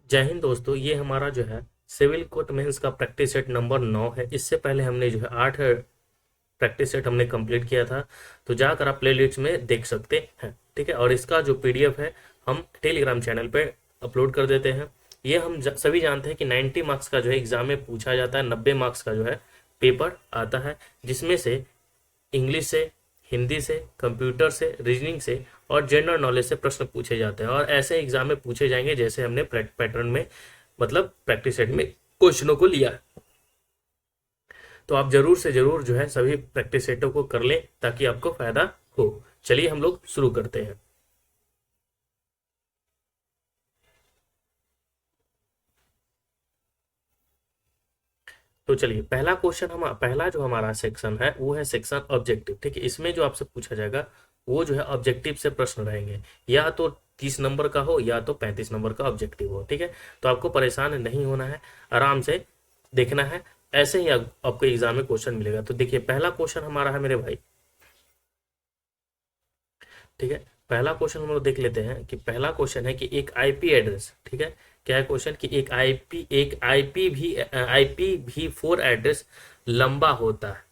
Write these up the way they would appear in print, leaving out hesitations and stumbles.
जय हिंद दोस्तों, ये हमारा जो है सिविल कोर्ट मेंस का प्रैक्टिस सेट नंबर 9 है। इससे पहले हमने जो है 8 प्रैक्टिस सेट हमने कंप्लीट किया था। तो जाकर आप प्लेलिस्ट में देख सकते हैं, ठीक है। और इसका जो पीडीएफ है हम टेलीग्राम चैनल पे अपलोड कर देते हैं। ये हम सभी जानते हैं कि 90 मार्क्स का जो है एग्जाम में पूछा जाता है, 90 मार्क्स का जो है पेपर आता है, जिसमें से इंग्लिश से, हिंदी से, कंप्यूटर से, रीजनिंग से और जनरल नॉलेज से प्रश्न पूछे जाते हैं। और ऐसे एग्जाम में पूछे जाएंगे जैसे हमने पैटर्न में, मतलब प्रैक्टिस सेट में क्वेश्चनों को लिया है। तो आप जरूर से जरूर जो है सभी प्रैक्टिस सेटों को कर लें ताकि आपको फायदा हो। चलिए हम लोग शुरू करते हैं। तो चलिए, पहला क्वेश्चन, हम पहला जो हमारा सेक्शन है वो है सेक्शन ऑब्जेक्टिव, ठीक है। इसमें जो आपसे पूछा जाएगा वो जो है ऑब्जेक्टिव से प्रश्न रहेंगे, या तो 30 नंबर का हो या तो 35 नंबर का ऑब्जेक्टिव हो, ठीक है। तो आपको परेशान नहीं होना है, आराम से देखना है, ऐसे ही आपको एग्जाम में क्वेश्चन मिलेगा। तो देखिए, पहला क्वेश्चन हमारा है मेरे भाई, ठीक है। पहला क्वेश्चन हम लोग देख लेते हैं कि पहला क्वेश्चन है कि एक आईपी एड्रेस, ठीक है। क्या है क्वेश्चन कि एक आईपी भी 4 एड्रेस लंबा होता है,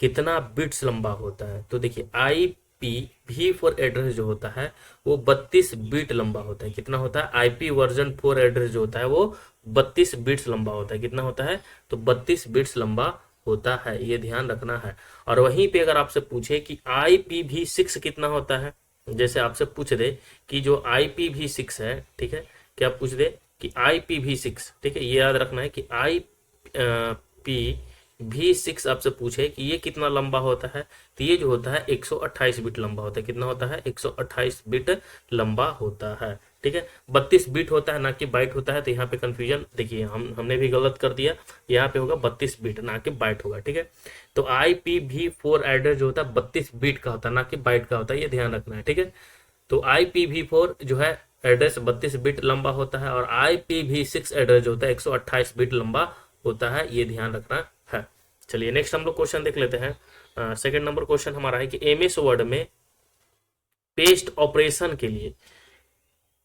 कितना बिट्स लंबा होता है। तो देखिए, IP v4 एड्रेस जो होता है वो 32 बिट लंबा होता है। कितना होता है? IP वर्जन 4 एड्रेस जो होता है वो 32 बिट्स लंबा होता है। कितना होता है? तो 32 बिट्स लंबा होता है, ये ध्यान रखना है। और वहीं पे अगर आपसे पूछे कि IPv6 कितना होता है, जैसे आपसे पूछ दे कि जो IPv6 है, ठीक है, क्या पूछ दे कि IPv6, ठीक है, ये याद रखना है कि IP v6 आपसे पूछे कि ये कितना लंबा होता है, तो ये जो होता है 128 बिट लंबा होता है। कितना होता है? 128 बिट लंबा होता है, ठीक है। 32 बिट होता है, ना कि बाइट होता है। तो यहाँ पे कंफ्यूजन देखिए, हमने भी गलत कर दिया। यहाँ पे होगा 32 बिट, ना कि बाइट होगा, ठीक है। तो IPv4 एड्रेस जो होता है 32 बिट का होता है, ना कि बाइट का होता है, ये ध्यान रखना है, ठीक है। तो IPv4 जो है एड्रेस 32 बिट लंबा होता है, और IPv6 एड्रेस जो होता है 128 बिट लंबा होता है, ये ध्यान रखना है। चलिए, नेक्स्ट हम लोग क्वेश्चन देख लेते हैं। सेकंड नंबर क्वेश्चन हमारा है कि MS वर्ड में पेस्ट ऑपरेशन के लिए,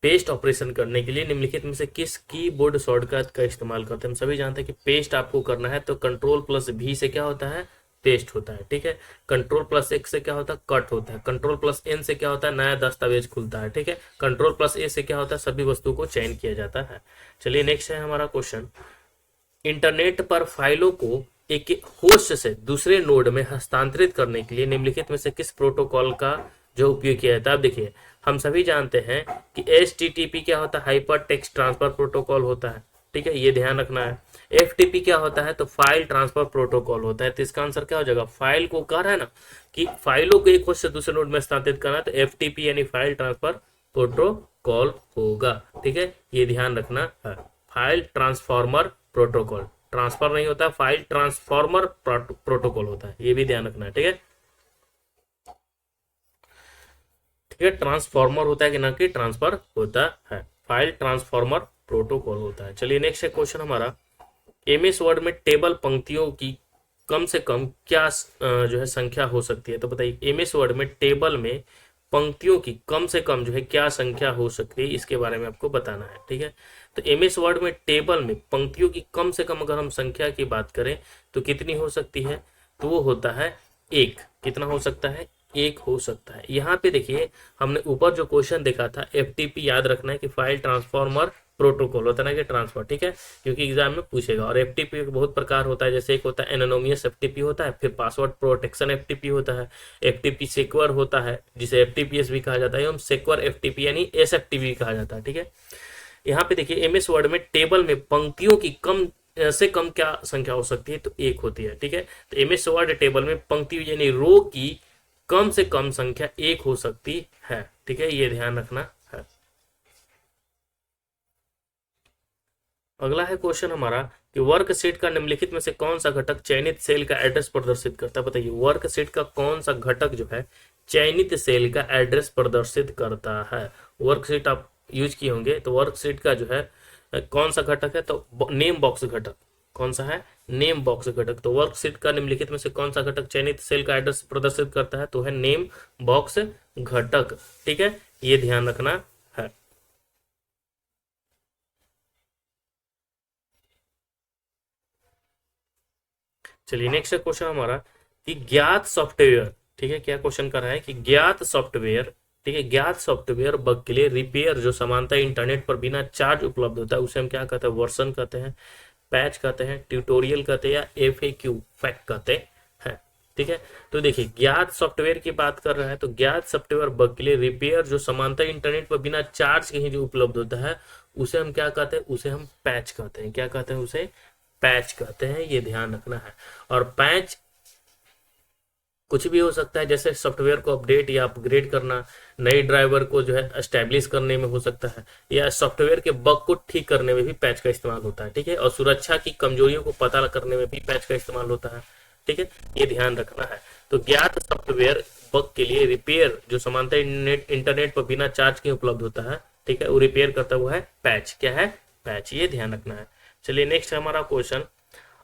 पेस्ट ऑपरेशन करने के लिए निम्नलिखित में से किस कीबोर्ड शॉर्टकट का इस्तेमाल करते हैं। हम सभी जानते हैं कि पेस्ट आपको करना है तो Ctrl+V से क्या होता है? पेस्ट होता है, ठीक है। Ctrl+X से क्या होता है? कट होता है। Ctrl+N से क्या होता है? नया दस्तावेज खुलता है, ठीक है। Ctrl+A से क्या होता है? सभी वस्तुओं को चयन किया जाता है। चलिए, नेक्स्ट है हमारा क्वेश्चन, इंटरनेट पर फाइलों को एक होस्ट से दूसरे नोड में हस्तांतरित करने के लिए निम्नलिखित में से किस प्रोटोकॉल का जो उपयोग किया जाता है। अब देखिए, हम सभी जानते हैं कि HTTP क्या होता है? हाइपर टेक्स्ट ट्रांसफर प्रोटोकॉल होता है, ठीक है, ये ध्यान रखना है। FTP क्या होता है? तो फाइल ट्रांसफर प्रोटोकॉल होता है। तो इसका आंसर क्या हो जाएगा? फाइल को कह रहा है ना कि फाइलों को एक होस्ट से दूसरे नोड में हस्तांतरित करना है, तो FTP यानी फाइल ट्रांसफर प्रोटोकॉल होगा, ठीक है, ये ध्यान रखना है। फाइल ट्रांसफॉर्मर प्रोटोकॉल, ट्रांसफर नहीं होता, फाइल ट्रांसफॉर्मर प्रोटोकॉल होता है, ये भी ध्यान रखना है, ठीक है। ठीक है, ट्रांसफॉर्मर होता है कि ना कि ट्रांसफर होता है, फाइल ट्रांसफॉर्मर प्रोटोकॉल होता है। चलिए, नेक्स्ट है क्वेश्चन हमारा, MS वर्ड में टेबल पंक्तियों की कम से कम क्या जो है संख्या हो सकती है। तो बताइए, MS वर्ड में टेबल में पंक्तियों की कम से कम जो है क्या संख्या हो सकती है, इसके बारे में आपको बताना है, ठीक है। तो MS वर्ड में टेबल में पंक्तियों की कम से कम अगर हम संख्या की बात करें तो कितनी हो सकती है? तो वो होता है 1। कितना हो सकता है? 1 हो सकता है। यहाँ पे देखिए, हमने ऊपर जो क्वेश्चन देखा था FTP, याद रखना है कि फाइल ट्रांसफॉर्मर प्रोटोकॉल होता है ना कि ट्रांसफर, ठीक है, क्योंकि एग्जाम में पूछेगा। और FTP का बहुत प्रकार होता है, जैसे एक होता है एनोनिमस FTP होता है, फिर पासवर्ड प्रोटेक्शन FTP होता है, FTP सिक्योर होता है जिसे FTPS भी कहा जाता है, एवं सिक्योर FTP यानी SFTP कहा जाता है, ठीक है। यहाँ पे देखिए, MS वर्ड में टेबल में पंक्तियों की कम से कम क्या संख्या हो सकती है? तो 1 होती है, ठीक है। तो MS वर्ड टेबल में पंक्ति यानी रो की कम से कम संख्या 1 हो सकती है, ठीक है, ये ध्यान रखना है। अगला है क्वेश्चन हमारा कि वर्कशीट का निम्नलिखित में से कौन सा घटक चयनित सेल का एड्रेस प्रदर्शित करता है। बताइए, वर्कशीट का कौन सा घटक जो है चयनित सेल का एड्रेस प्रदर्शित करता है। वर्कशीट आप यूज किए होंगे, तो वर्कशीट का जो है कौन सा घटक है? तो नेम बॉक्स घटक। कौन सा है? नेम बॉक्स घटक। तो वर्कशीट का निम्नलिखित में से कौन सा घटक चयनित सेल का एड्रेस प्रदर्शित करता है? तो है नेम बॉक्स घटक, ठीक है, ये ध्यान रखना है। चलिए नेक्स्ट क्वेश्चन हमारा कि ज्ञात सॉफ्टवेयर, ठीक है, क्या क्वेश्चन कर रहा है कि ज्ञात सॉफ्टवेयर, ठीक है, ज्ञात सॉफ्टवेयर बग के लिए रिपेयर जो समानता इंटरनेट पर बिना चार्ज उपलब्ध होता है उसे हम क्या कहते हैं, वर्जन कहते हैं, पैच कहते हैं, ट्यूटोरियल कहते हैं, या FAQ फैक्ट कहते हैं। ठीक है, तो देखिए ज्ञात सॉफ्टवेयर की बात कर रहा है, तो ज्ञात सॉफ्टवेयर बग के लिए रिपेयर जो समानता इंटरनेट पर बिना चार्ज के ही जो उपलब्ध होता है उसे हम क्या कहते हैं, उसे हम पैच कहते हैं। क्या कहते हैं, उसे पैच कहते हैं, ये ध्यान रखना है। और पैच कुछ भी हो सकता है, जैसे सॉफ्टवेयर को अपडेट या अपग्रेड करना, नई ड्राइवर को जो है एस्टेब्लिश करने में हो सकता है, या सॉफ्टवेयर के बग को ठीक करने में भी पैच का इस्तेमाल होता है। ठीक है, और सुरक्षा की कमजोरियों को पता करने में भी पैच का इस्तेमाल होता है। ठीक है, ये ध्यान रखना है। तो ज्ञात सॉफ्टवेयर बग के लिए रिपेयर जो समानता इंटरनेट पर बिना चार्ज के उपलब्ध होता है, ठीक है, वो रिपेयर करता हुआ है पैच। क्या है, पैच, ये ध्यान रखना है। चलिए नेक्स्ट है हमारा क्वेश्चन,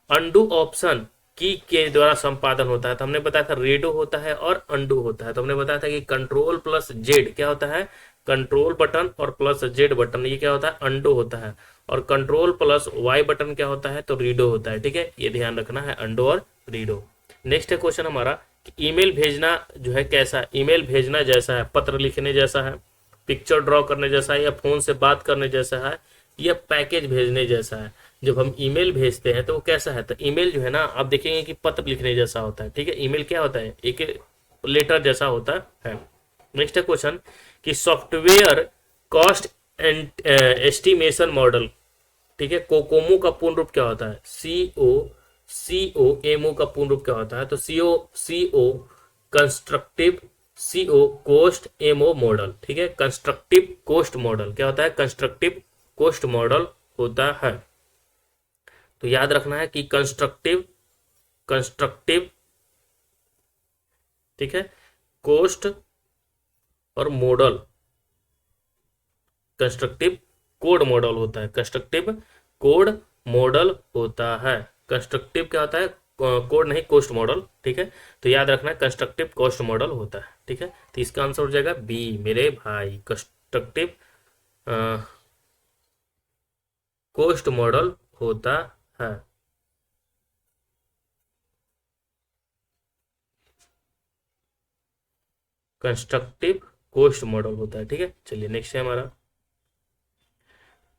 अनडू ऑप्शन की के द्वारा संपादन होता है। तो हमने बताया था रेडो होता है और अनडू होता है। तो हमने बताया था कि कंट्रोल प्लस जेड क्या होता है, कंट्रोल बटन और प्लस जेड बटन, ये क्या होता है, अनडू होता है। और कंट्रोल प्लस वाई बटन क्या होता है, तो रीडो होता है। ठीक है, ये ध्यान रखना है, अनडू और रीडो। नेक्स्ट है क्वेश्चन हमारा कि ईमेल भेजना जो है कैसा, ईमेल भेजना जैसा है, पत्र लिखने जैसा है, पिक्चर ड्रॉ करने जैसा है, या फोन से बात करने जैसा है, या पैकेज भेजने जैसा है। जब हम ईमेल भेजते हैं तो वो कैसा है, तो ईमेल जो है ना आप देखेंगे कि पत्र लिखने जैसा होता है। ठीक है, ईमेल क्या होता है, एक लेटर जैसा होता है। नेक्स्ट है क्वेश्चन कि software cost and estimation model, ठीक है, कोकोमो का पूर्ण रूप क्या होता है, COMO का पूर्ण रूप क्या होता है, तो CO constructive, CO cost, MO model. ठीक है, कंस्ट्रक्टिव कोस्ट मॉडल क्या होता है, कंस्ट्रक्टिव कोस्ट मॉडल होता है। तो याद रखना है कि कंस्ट्रक्टिव, ठीक है, कोस्ट और मॉडल, कंस्ट्रक्टिव कोड मॉडल होता है, कंस्ट्रक्टिव कोड मॉडल होता है। कंस्ट्रक्टिव क्या होता है, कोड नहीं, कोस्ट मॉडल। ठीक है, तो याद रखना है कंस्ट्रक्टिव कोस्ट मॉडल होता है। ठीक है, तो इसका आंसर हो जाएगा बी मेरे भाई, कंस्ट्रक्टिव कोस्ट मॉडल होता है। कंस्ट्रक्टिव कोस्ट मॉडल होता है। ठीक है, चलिए नेक्स्ट है हमारा,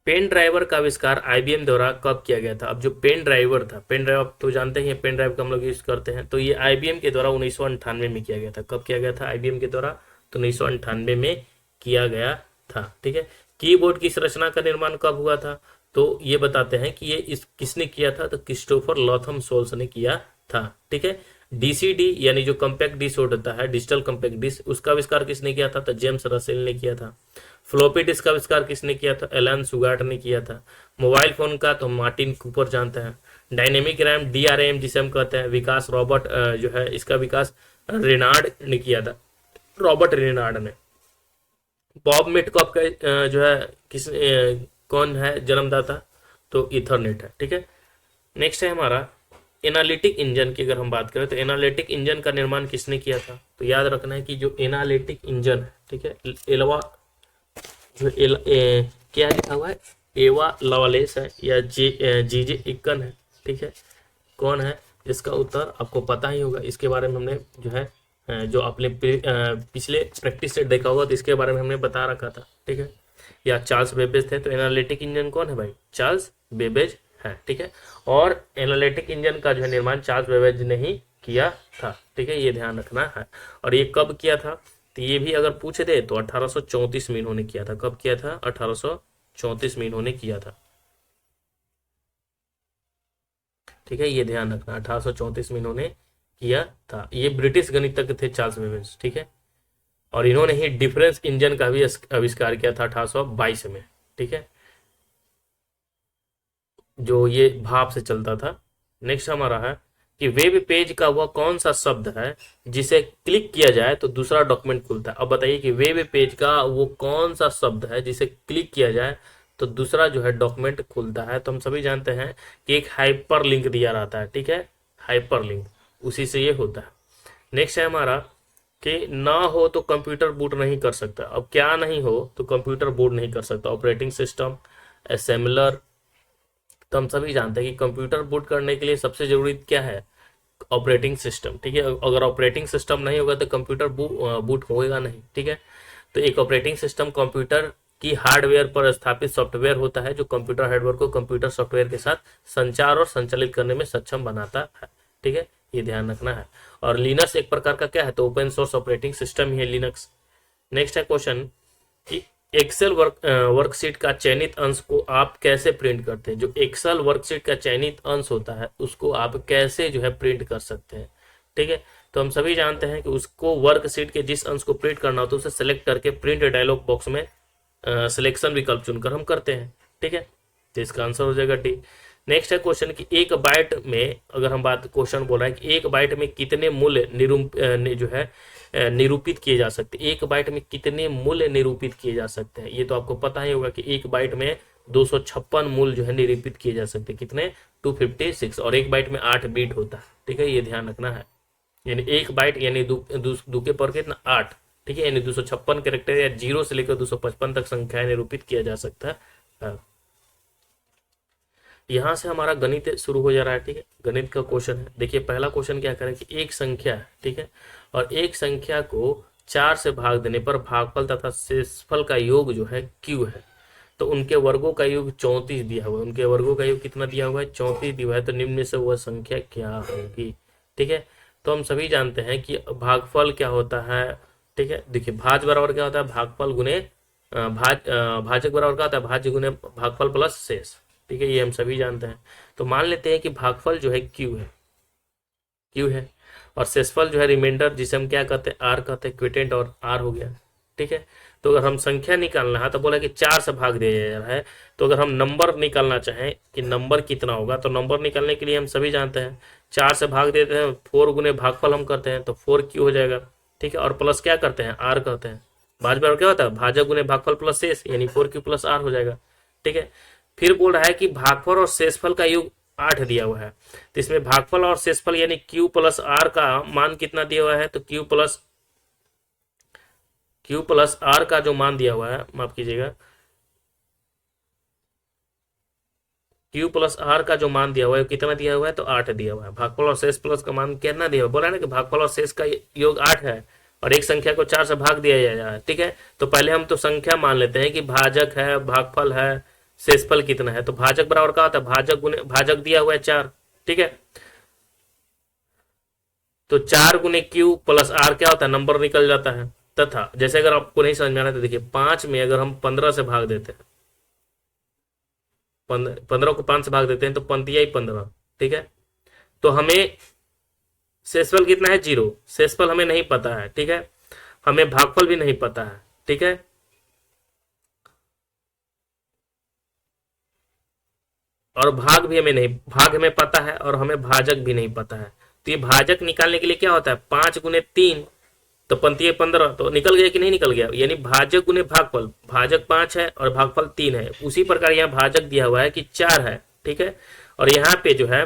पेन ड्राइवर का आविष्कार IBM द्वारा कब किया गया था। अब जो पेन ड्राइवर था, पेन ड्राइव आप तो जानते हैं, पेन ड्राइव का हम लोग यूज करते हैं, तो ये IBM के द्वारा 1998 में किया गया था। कब किया गया था, IBM के द्वारा, तो 1998 में किया गया था। ठीक है, कीबोर्ड की संरचना का निर्माण कब हुआ था, तो ये बताते हैं कि ये इस किसने किया था, तो क्रिस्टोफर लॉथम सोल्स ने किया था। ठीक है, DCD यानी जो कम्पैक्ट डिस्क होता है, डिजिटल कम्पैक्ट डिस्क, उसका आविष्कार किसने किया था, तो जेम्स रसेल ने किया था। फ्लॉपी डिस्क का आविष्कार किसने किया था, एलन सुगार्ट ने किया था। मोबाइल फोन का तो मार्टिन कूपर जानते हैं। डायनेमिक रैम DRAM जिसे हम कहते हैं, विकास रॉबर्ट जो है इसका विकास रेनार्ड ने किया था, रॉबर्ट रेनार्ड ने। बॉब मिटकॉप का जो है किस कौन है जन्मदाता, तो इथरनेट है। ठीक है, नेक्स्ट है हमारा एनालिटिक इंजन की अगर हम बात करें, तो एनालिटिक इंजन का निर्माण किसने किया था, तो याद रखना है कि जो एनालिटिक इंजन है, ठीक है, एलवा जो क्या लिखा हुआ है, एवा लवालेस है या जीजे इक्कन है। ठीक है, कौन है, इसका उत्तर आपको पता ही होगा, इसके बारे में हमने जो है जो आपने पिछले प्रैक्टिस सेट देखा होगा तो इसके बारे में हमने बता रखा था। ठीक है, या चार्ल्स बेबेज थे। तो एनालिटिक इंजन कौन है भाई, चार्ल्स बेबेज है। ठीक है, और एनालिटिक इंजन का जो है निर्माण चार्ल्स बेबेज ने ही किया था। ठीक है, ये ध्यान रखना है। और ये कब किया था, तो ये भी अगर पूछे थे तो 1834 में इन्होंने किया था। कब किया था, 1834 में इन्होंने किया था। ठीक है, ये ध्यान रखना, 1834 में इन्होंने किया था। ये ब्रिटिश गणितज्ञ थे चार्ल्स बेबेज। ठीक है, और इन्होंने ही डिफरेंस इंजन का भी आविष्कार किया था 1822 में। ठीक है, जो ये भाप से चलता था। नेक्स्ट हमारा है कि वेब पेज का वह कौन सा शब्द है जिसे क्लिक किया जाए तो दूसरा डॉक्यूमेंट खुलता है। अब बताइए कि वेब पेज का वो कौन सा शब्द है जिसे क्लिक किया जाए तो दूसरा जो है डॉक्यूमेंट खुलता है। तो हम सभी जानते हैं कि एक हाइपर लिंक दिया रहता है। ठीक है, हाइपर लिंक, उसी से ये होता है। नेक्स्ट है हमारा कि ना हो तो कंप्यूटर बूट नहीं कर सकता। अब क्या नहीं हो तो कंप्यूटर बूट नहीं कर सकता, ऑपरेटिंग सिस्टम, असेंबलर। तो हम सभी जानते हैं कि कंप्यूटर बूट करने के लिए सबसे जरूरी क्या है, ऑपरेटिंग सिस्टम, ठीक है। अगर ऑपरेटिंग सिस्टम नहीं होगा तो कंप्यूटर बूट होएगा नहीं, ठीक है। तो एक ऑपरेटिंग सिस्टम कंप्यूटर की हार्डवेयर पर स्थापित सॉफ्टवेयर होता है जो कंप्यूटर हार्डवेयर को कंप्यूटर सॉफ्टवेयर के साथ संचार और संचालित करने में सक्षम बनाता है, ठीक है, ये ध्यान रखना है। और लिनक्स एक प्रकार का क्या है, तो ओपन सोर्स ऑपरेटिंग सिस्टम ही है लिनक्स। नेक्स्ट है क्वेश्चन कि एक्सेल वर्कशीट का चयनित अंश को आप कैसे प्रिंट करते हैं। जो एक्सेल वर्कशीट का चयनित अंश होता है उसको आप कैसे जो है प्रिंट कर सकते हैं, ठीक है। तो हम सभी जानते हैं कि उसको वर्कशीट के जिस अंश को प्रिंट करना होता है उसे सेलेक्ट करके प्रिंट डायलॉग बॉक्स में सिलेक्शन विकल्प चुनकर हम करते हैं, ठीक है। तो इसका आंसर हो जाएगा डी। नेक्स्ट है क्वेश्चन कि एक बाइट में, अगर हम बात क्वेश्चन बोल रहा है कि एक बाइट में कितने मूल्य जो है निरूपित किए जा सकते हैं। एक बाइट में कितने मूल्य निरूपित किए जा सकते हैं, ये तो आपको पता ही होगा कि एक बाइट में 256 मूल्य जो है निरूपित किए जा सकते हैं। कितने, 256। और एक बाइट में 8 बीट होता है, ठीक है, ये ध्यान रखना है। यानी एक बाइट यानी दो के पर कितना 8, ठीक है, यानी 256 कैरेक्टर या 0 से लेकर 255 तक संख्याएं निरूपित किया जा सकता है। यहाँ से हमारा गणित शुरू हो जा रहा है, ठीक है। गणित का क्वेश्चन है, देखिए पहला क्वेश्चन क्या करें कि एक संख्या है, ठीक है, और एक संख्या को 4 से भाग देने पर भागफल तथा शेषफल का योग जो है q है। तो उनके वर्गों का योग 34 दिया हुआ है। उनके वर्गों का योग कितना दिया हुआ है, 34 दिया हुआ है। तो निम्न में से वह संख्या क्या होगी, ठीक है। तो हम सभी जानते हैं कि भागफल क्या होता है, ठीक है। देखिए भाज बराबर क्या होता है, भागफल गुने भाजक बराबर क्या होता है, भाज्य गुने भागफल प्लस शेष, ठीक है, ये हम सभी जानते हैं। तो मान लेते हैं कि भागफल जो है क्यू है और शेषफल जो है रिमाइंडर, जिसे हम क्या कहते हैं, आर कहते हैं, क्विटेंट और आर हो गया, ठीक है। तो अगर हम संख्या निकालना है तो बोला कि 4 से भाग दिया जा रहा है। तो अगर हम नंबर निकालना चाहें कि नंबर कितना होगा, तो नंबर निकालने के लिए हम सभी जानते हैं 4 से भाग देते हैं, 4 गुने भागफल हम करते हैं तो 4q हो जाएगा, ठीक है। और प्लस क्या करते हैं, आर करते हैं। भाज बराबर क्या होता है, भाजक गुने भागफल प्लस शेष, यानी 4q प्लस आर हो जाएगा, ठीक है। फिर बोल रहा है कि भागफल और शेषफल का योग 8 दिया हुआ है। तो इसमें भागफल और शेषफल यानी q प्लस आर का मान कितना दिया हुआ है, तो q प्लस आर का जो मान दिया हुआ है, माफ कीजिएगा, q प्लस आर का जो मान दिया हुआ है कितना दिया हुआ है, तो 8 दिया हुआ है। भागफल और शेष प्लस का मान कितना दिया हुआ है, बोला ना कि भागफल और शेष का योग 8 है और एक संख्या को 4 से भाग दिया जाए है, ठीक है। तो पहले हम तो संख्या मान लेते हैं कि भाजक है, भागफल है, शेषफल कितना है। तो भाजक बराबर क्या होता है, भाजक गुने भाजक दिया हुआ है 4, ठीक है। तो 4 गुने q प्लस आर क्या होता है, नंबर निकल जाता है। तथा जैसे अगर आपको नहीं समझ में आ रहा है तो देखिए 5 में अगर हम 15 से भाग देते हैं, 15 को 5 से भाग देते हैं तो पंतिया ही 15, ठीक है। तो हमें शेषफल कितना है, 0। शेषफल हमें नहीं पता है, ठीक है। हमें भागफल भी नहीं पता है, ठीक है। और भाग भी हमें नहीं, भाग हमें पता है और हमें भाजक भी नहीं पता है। तो ये भाजक निकालने के लिए क्या होता है, 5 गुने 3 तो पंतिये 15, तो निकल गया कि नहीं निकल गया, यानी भाजक गुने भागफल, भाजक 5 है और भागफल 3 है। उसी प्रकार यहाँ भाजक दिया हुआ है कि 4 है, ठीक है। और यहाँ पे जो है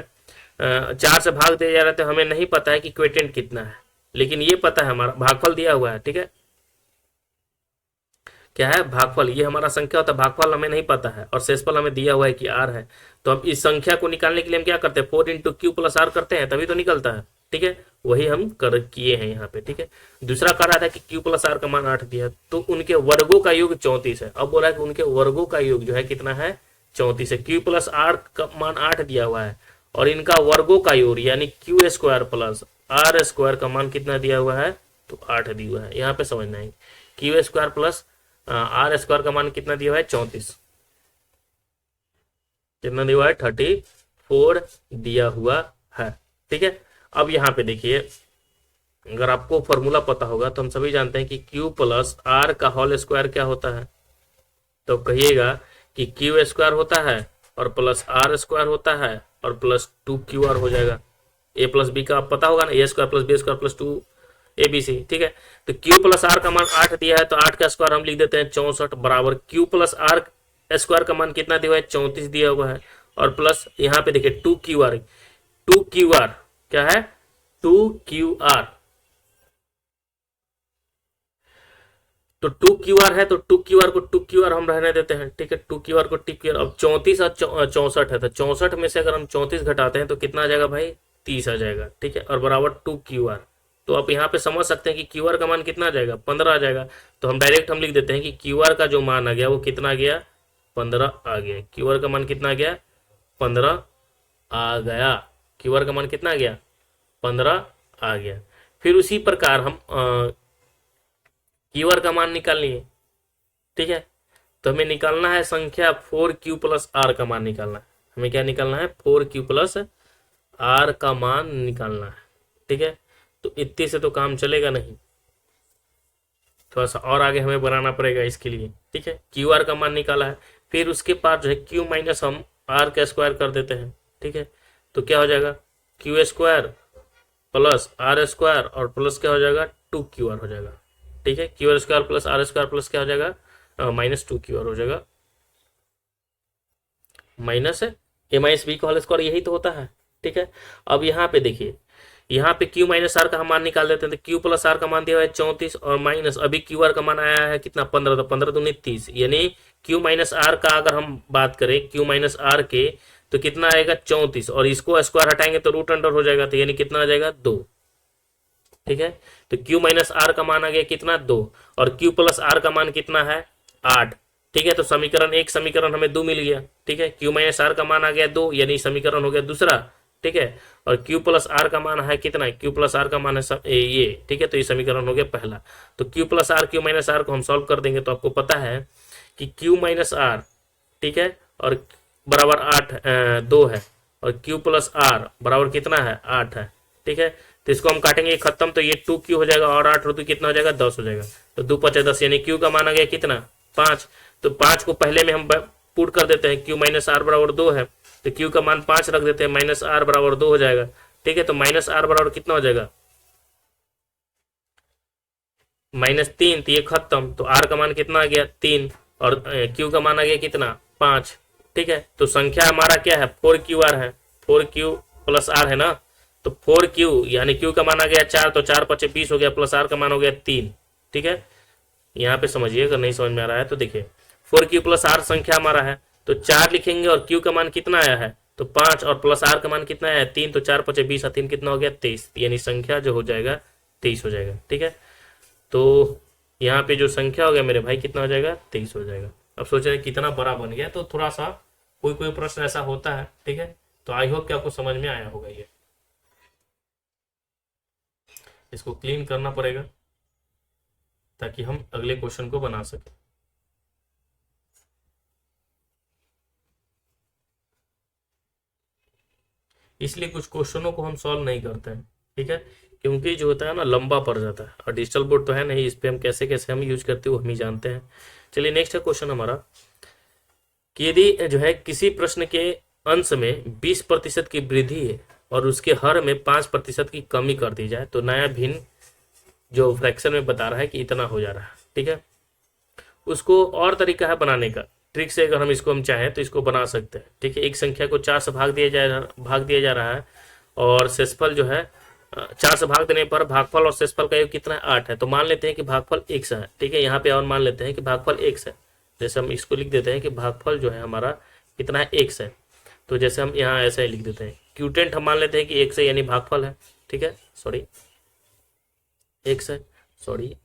4 से भाग दिया जा रहा है, तो हमें नहीं पता है कि क्वेटेंट कितना है, लेकिन ये पता है हमारा भागफल दिया हुआ है, ठीक है। क्या है, भागफल, ये हमारा संख्या होता है, भागफल हमें नहीं पता है और शेषफल हमें दिया हुआ है कि आर है। तो हम इस संख्या को निकालने के लिए हम क्या करते हैं, 4 इंटू क्यू प्लस आर करते हैं, तभी तो निकलता है, ठीक है। वही हम कर किए हैं यहाँ पे, ठीक है। दूसरा कह रहा था कि क्यू प्लस आर का मान 8 दिया, तो उनके वर्गों का योग 34 है। अब बोला है कि उनके वर्गों का योग जो है कितना है, 34 है। क्यू प्लस आर का मान 8 दिया हुआ है और इनका वर्गों का योग यानी Q square plus R square का मान कितना दिया हुआ है, तो 8 दिया हुआ है। यहाँ पे समझना है, Q square plus R square का मान कितना दिया हुआ है, 34, कितना दिया हुआ है, 34 दिया हुआ है, ठीक है। अब यहाँ पे देखिए, अगर आपको फॉर्मूला पता होगा तो हम सभी जानते हैं कि q प्लस आर का होल स्क्वायर क्या होता है, तो कहिएगा कि क्यू स्क्वायर होता है और प्लस आर स्क्वायर होता है और प्लस 2qr हो जाएगा। a प्लस बी का पता होगा ना, A square plus B square plus 2abc, ठीक है। तो q प्लस आर का मान 8 दिया है, तो 8 का स्क्वायर हम लिख देते हैं 64 बराबर q प्लस आर स्क्वायर का मान कितना दिया हुआ है, 34 दिया हुआ है। और प्लस यहाँ पे देखिए 2qr क्या है, 2qr, तो 2qr है, तो 2qr को 2qr हम रहने देते हैं, ठीक है। 2qr को 2qr। अब 34 और 64 है, तो 64 में से अगर हम 34 घटाते हैं तो कितना आ जाएगा भाई, 30 आ जाएगा, ठीक है, और बराबर 2QR। तो आप यहाँ पे समझ सकते हैं कि QR का मान कितना आ जाएगा, 15 आ जाएगा। तो हम डायरेक्ट हम लिख देते हैं कि QR का जो मान आ गया वो कितना आ गया, 15 आ गया। QR का मान कितना आ गया, 15 आ गया। QR का मान कितना आ गया, 15 आ गया। फिर उसी प्रकार हम QR का मान निकाल लिए, ठीक है। तो हमें निकालना है संख्या 4Q प्लस R का मान निकालना है। हमें क्या निकालना है, 4Q प्लस R का मान निकालना है, ठीक है। तो इतने से तो काम चलेगा नहीं, थोड़ा सा और आगे हमें बनाना पड़ेगा इसके लिए, ठीक है। QR का मान निकाला है, फिर उसके बाद जो है Q माइनस हम R का स्क्वायर कर देते हैं, ठीक है। तो क्या हो जाएगा, Q square plus R square और प्लस क्या हो जाएगा, 2QR हो जाएगा, ठीक है। Q square plus R square plus क्या हो जाएगा, माइनस 2QR हो जाएगा। माइनस ए माइनस बी का होल स्क्वायर, यही तो होता है, ठीक है। अब यहाँ पे देखिए, यहाँ पे Q माइनस आर का हम मान निकाल देते हैं। तो Q प्लस आर का मान दिया हुआ है 34 और माइनस अभी QR का मान आया है कितना, 15। तो 15 दूनी 30, यानी Q माइनस आर का अगर हम बात करें Q माइनस आर के, तो कितना आएगा 34, और इसको स्क्वायर हटाएंगे तो रूट अंडर हो जाएगा, तो यानी कितना आ जाएगा 2, ठीक है। तो Q माइनस आर का मान आ गया कितना, 2, और Q प्लस आर का मान कितना है, 8, ठीक है। तो समीकरण एक, समीकरण हमें 2 मिल गया, ठीक है। Q माइनस आर का मान आ गया 2, यानी समीकरण हो गया दूसरा, ठीक है। और Q प्लस आर का मान है कितना, Q प्लस आर का मान है ये, ठीक है। तो ये समीकरण हो गया पहला। तो Q plus R Q minus R को हम सॉल्व कर देंगे, तो आपको पता है कि Q माइनस आर, ठीक है, और बराबर 2 है, और Q प्लस आर बराबर कितना है, 8 है, ठीक है। तो इसको हम काटेंगे खत्म, तो ये 2Q हो जाएगा और 8 तो कितना हो जाएगा, 10 हो जाएगा। तो 2 5 10, यानी Q का मान आ गया कितना, 5। तो 5 को पहले में हम पुट कर देते हैं, Q माइनस आर बराबर 2 है, तो Q का मान 5 रख देते हैं, माइनस आर बराबर 2 हो जाएगा, ठीक है। तो माइनस आर बराबर कितना हो जाएगा, -3। तो ये खत्म, तो आर का मान कितना आ गया, 3, और Q का मान आ गया कितना, 5, ठीक है। तो संख्या हमारा क्या है, 4QR है, 4Q प्लस आर है ना। तो 4Q यानी Q का मान आ गया 4, तो 4 5 20 हो गया, प्लस आर का मान हो गया 3, ठीक है। यहाँ पे समझिए, अगर नहीं समझ में आ रहा है तो देखिए, 4Q प्लस आर संख्या हमारा है, तो 4 लिखेंगे, और Q का मान कितना आया है, तो 5, और प्लस आर का मान कितना आया है, 3। तो 4 5 20 3 कितना हो गया, 23, यानी संख्या जो हो जाएगा 23 हो जाएगा, ठीक है। तो यहाँ पे जो संख्या हो गया मेरे भाई कितना हो जाएगा, 23 हो जाएगा। अब सोच रहे कितना बड़ा बन गया, तो थोड़ा सा कोई कोई प्रश्न ऐसा होता है, ठीक है। तो आई होप कि आपको समझ में आया होगा। ये इसको क्लीन करना पड़ेगा ताकि हम अगले क्वेश्चन को बना सकें। इसलिए कुछ क्वेश्चनों को हम सॉल्व नहीं करते हैं, ठीक है, क्योंकि जो होता है ना लंबा पड़ जाता है, और डिजिटल बोर्ड तो है नहीं, इस पे हम कैसे कैसे हम यूज करते हैं वो हम ही जानते हैं। चलिए नेक्स्ट है क्वेश्चन हमारा कि यदि जो है किसी प्रश्न के अंश में 20% की वृद्धि है और उसके हर में 5% की कमी कर दी जाए, तो नया भिन्न जो फ्रैक्शन में बता रहा है कि इतना हो जा रहा है, ठीक है। उसको और तरीका है बनाने का, ट्रिक से अगर हम इसको हम चाहें तो इसको बना सकते हैं, ठीक है। एक संख्या को 4 से भाग दिया जा रहा है, और शेषफल जो है 4 से भाग देने पर भागफल और शेषफल का योग कितना है, 8 है। तो मान लेते हैं कि भागफल x है, ठीक है। यहाँ पे और मान लेते हैं कि भागफल x है, जैसे हम इसको लिख देते हैं कि भागफल जो है हमारा कितना है, x है। तो जैसे हम यहाँ ऐसा ही लिख देते हैं, क्यूटेंट हम मान लेते हैं कि x है, यानी भागफल है, ठीक है, सॉरी x है, सॉरी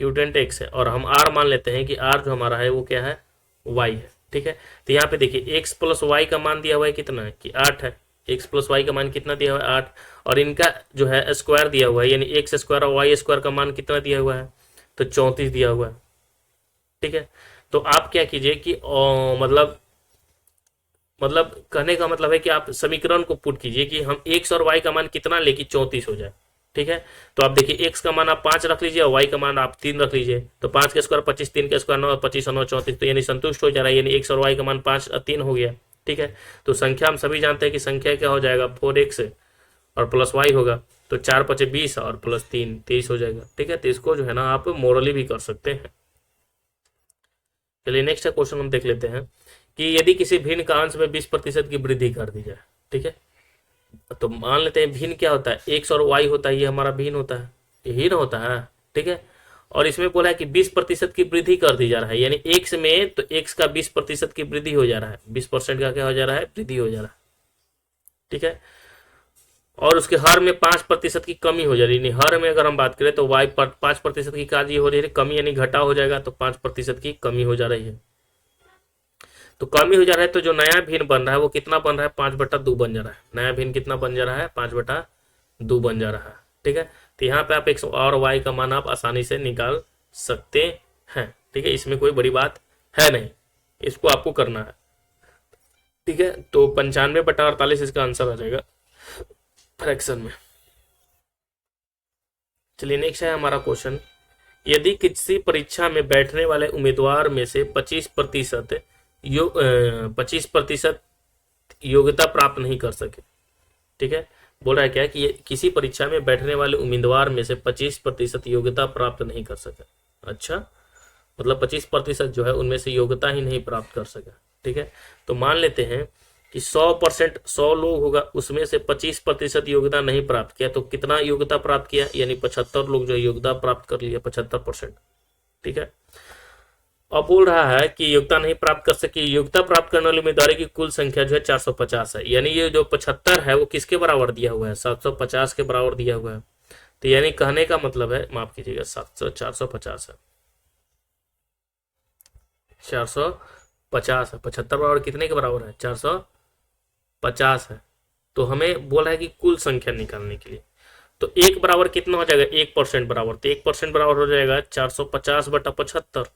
क्यूटेंट x है, और हम r मान लेते हैं कि r जो हमारा है वो क्या है, y है, ठीक है। तो यहाँ पे देखिए x प्लस वाई का मान दिया हुआ है कितना है, कि 8 है। x प्लस वाई का मान कितना दिया हुआ है, 8, और इनका जो है स्क्वायर दिया हुआ है, यानी x स्क्वायर और वाई स्क्वायर का मान कितना दिया हुआ है, तो 34 दिया हुआ है, ठीक है। तो आप क्या कीजिए कि मतलब कहने का मतलब है कि आप समीकरण को पुट कीजिए कि हम x और y का मान कितना लेके 34 हो जाए, ठीक है। तो आप देखिए x का मान आप 5 रख लीजिए और y का मान आप 3 रख लीजिए, तो 5 के स्क्वायर 25, 3 के स्क्वायर 9, 25 और 9 34, तो यानी संतुष्ट हो जा रहा है, यानी x और y का मान 5 और 3 हो गया, ठीक है। तो संख्या हम सभी जानते हैं कि संख्या क्या हो जाएगा, 4x और प्लस y होगा, तो 4 5 20 और प्लस 3 23 हो जाएगा, ठीक है। तो इसको जो है ना आप मोरली भी कर सकते हैं। चलिए नेक्स्ट क्वेश्चन हम देख लेते हैं कि यदि किसी भिन्न का अंश में 20% की वृद्धि कर दी जाए, ठीक है। तो मान लेते हैं भिन्न क्या होता है, x और y होता है, ये हमारा भिन्न होता है, यही ना होता है, ठीक है। और इसमें बोला है कि 20% की वृद्धि कर दी जा रहा है, यानी x में तो x का 20% की वृद्धि हो जा रहा है, 20% का क्या हो जा रहा है, वृद्धि हो जा रहा है, ठीक है। और उसके हर में 5% की कमी हो जा रही है, यानी हर में अगर हम बात करें तो वाई पर 5% की कार्य हो रही है, कमी यानी घटा हो जाएगा, तो 5% की कमी हो जा रही है। तो कमी हो जा रहा है, तो जो नया भिन्न बन रहा है वो कितना बन रहा है, 5/2 बन जा रहा है। नया भिन्न कितना बन जा रहा है, 5/2 बन जा रहा है। ठीक है, तो यहाँ पे आप x और y का मान आप आसानी से निकाल सकते हैं। ठीक है, इसमें कोई बड़ी बात है नहीं, इसको आपको करना है। ठीक है, तो 95/48 इसका आंसर आ जाएगा फ्रैक्शन में। चलिए नेक्स्ट है हमारा क्वेश्चन। यदि किसी परीक्षा में बैठने वाले उम्मीदवार में से 25% योग्यता प्राप्त नहीं कर सके। ठीक है, बोल रहा है क्या कि किसी परीक्षा में बैठने वाले उम्मीदवार में से 25% योग्यता प्राप्त नहीं कर सके। अच्छा, मतलब 25% जो है उनमें से योग्यता ही नहीं प्राप्त कर सका। ठीक है, तो मान लेते हैं कि 100% 100 लोग होगा, उसमें से 25% योग्यता नहीं प्राप्त किया, तो कितना योग्यता प्राप्त किया, यानी 75 लोग जो योग्यता प्राप्त कर लिया 75%। ठीक है, अब बोल रहा है कि योग्यता नहीं प्राप्त कर सकी, योग्यता प्राप्त करने वाले उम्मीदवारों की कुल संख्या जो है 450 है, यानी ये जो 75 है वो किसके बराबर दिया हुआ है, 750 के बराबर दिया हुआ है। तो यानी कहने का मतलब है, माफ कीजिएगा, 450 है, 450 है, 75 बराबर कितने के बराबर है, 450 है। तो हमें बोला है कि कुल संख्या निकालने के लिए, तो एक बराबर कितना हो जाएगा, 1% बराबर, तो 1% बराबर हो जाएगा 450/75,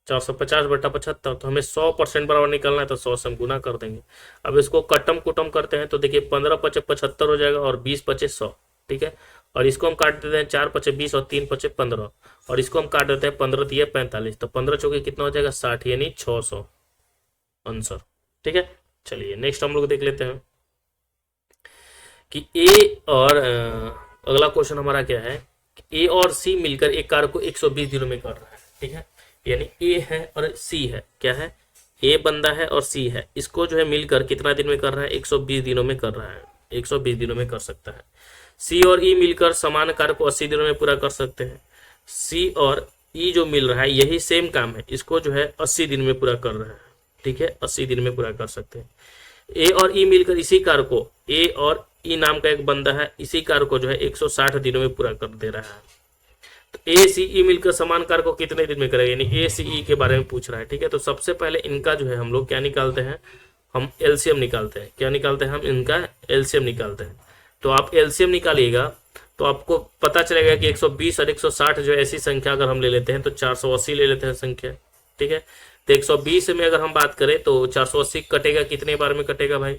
450/75। तो हमें 100% बराबर निकालना है, तो 100 से हम गुना कर देंगे। अब इसको कटम कुटम करते हैं, तो देखिए 15×5 = 75 हो जाएगा, और 20×5 = 100। ठीक है, और इसको हम काट देते हैं, 4×5 = 20 और 3×5 = 15, और इसको हम काट देते हैं 15×3 = 45, तो 15 चौके कितना हो जाएगा, 60, यानी 600 आंसर। ठीक है, चलिए नेक्स्ट हम लोग देख लेते हैं कि ए और अगला क्वेश्चन हमारा क्या है, ए और सी मिलकर एक कार को 120 दिनों में कर रहा है। ठीक है, यानी ए है और सी है, क्या है, ए बंदा है और सी है, इसको जो है मिलकर कितना दिन में कर रहा है, 120 दिनों में कर रहा है, 120 दिनों में कर सकता है। सी और ई मिलकर समान कार्य को 80 दिनों में पूरा कर सकते हैं। सी और ई जो मिल रहा है यही सेम काम है, इसको जो है 80 दिन में पूरा कर रहा है। ठीक है, 80 दिन में पूरा कर सकते हैं। ए और ई मिलकर इसी कार्य को, ए और ई नाम का एक बंदा है, इसी कार्य को जो है 160 दिनों में पूरा कर दे रहा है। तो ए सी ई मिलकर समान कार्य को कितने दिन में करेगा, यानी ए सी ई के बारे में पूछ रहा है। ठीक है, तो सबसे पहले इनका जो है हम लोग क्या निकालते हैं, हम एलसीएम निकालते हैं। क्या निकालते हैं, हम इनका एलसीएम निकालते हैं। तो आप एलसीएम निकालिएगा तो आपको पता चलेगा कि 120 और 160 जो ऐसी संख्या अगर हम ले लेते हैं तो 480 ले लेते हैं संख्या। ठीक है, तो 120 में अगर हम बात करें तो 480 कटेगा, कितने बार में कटेगा भाई,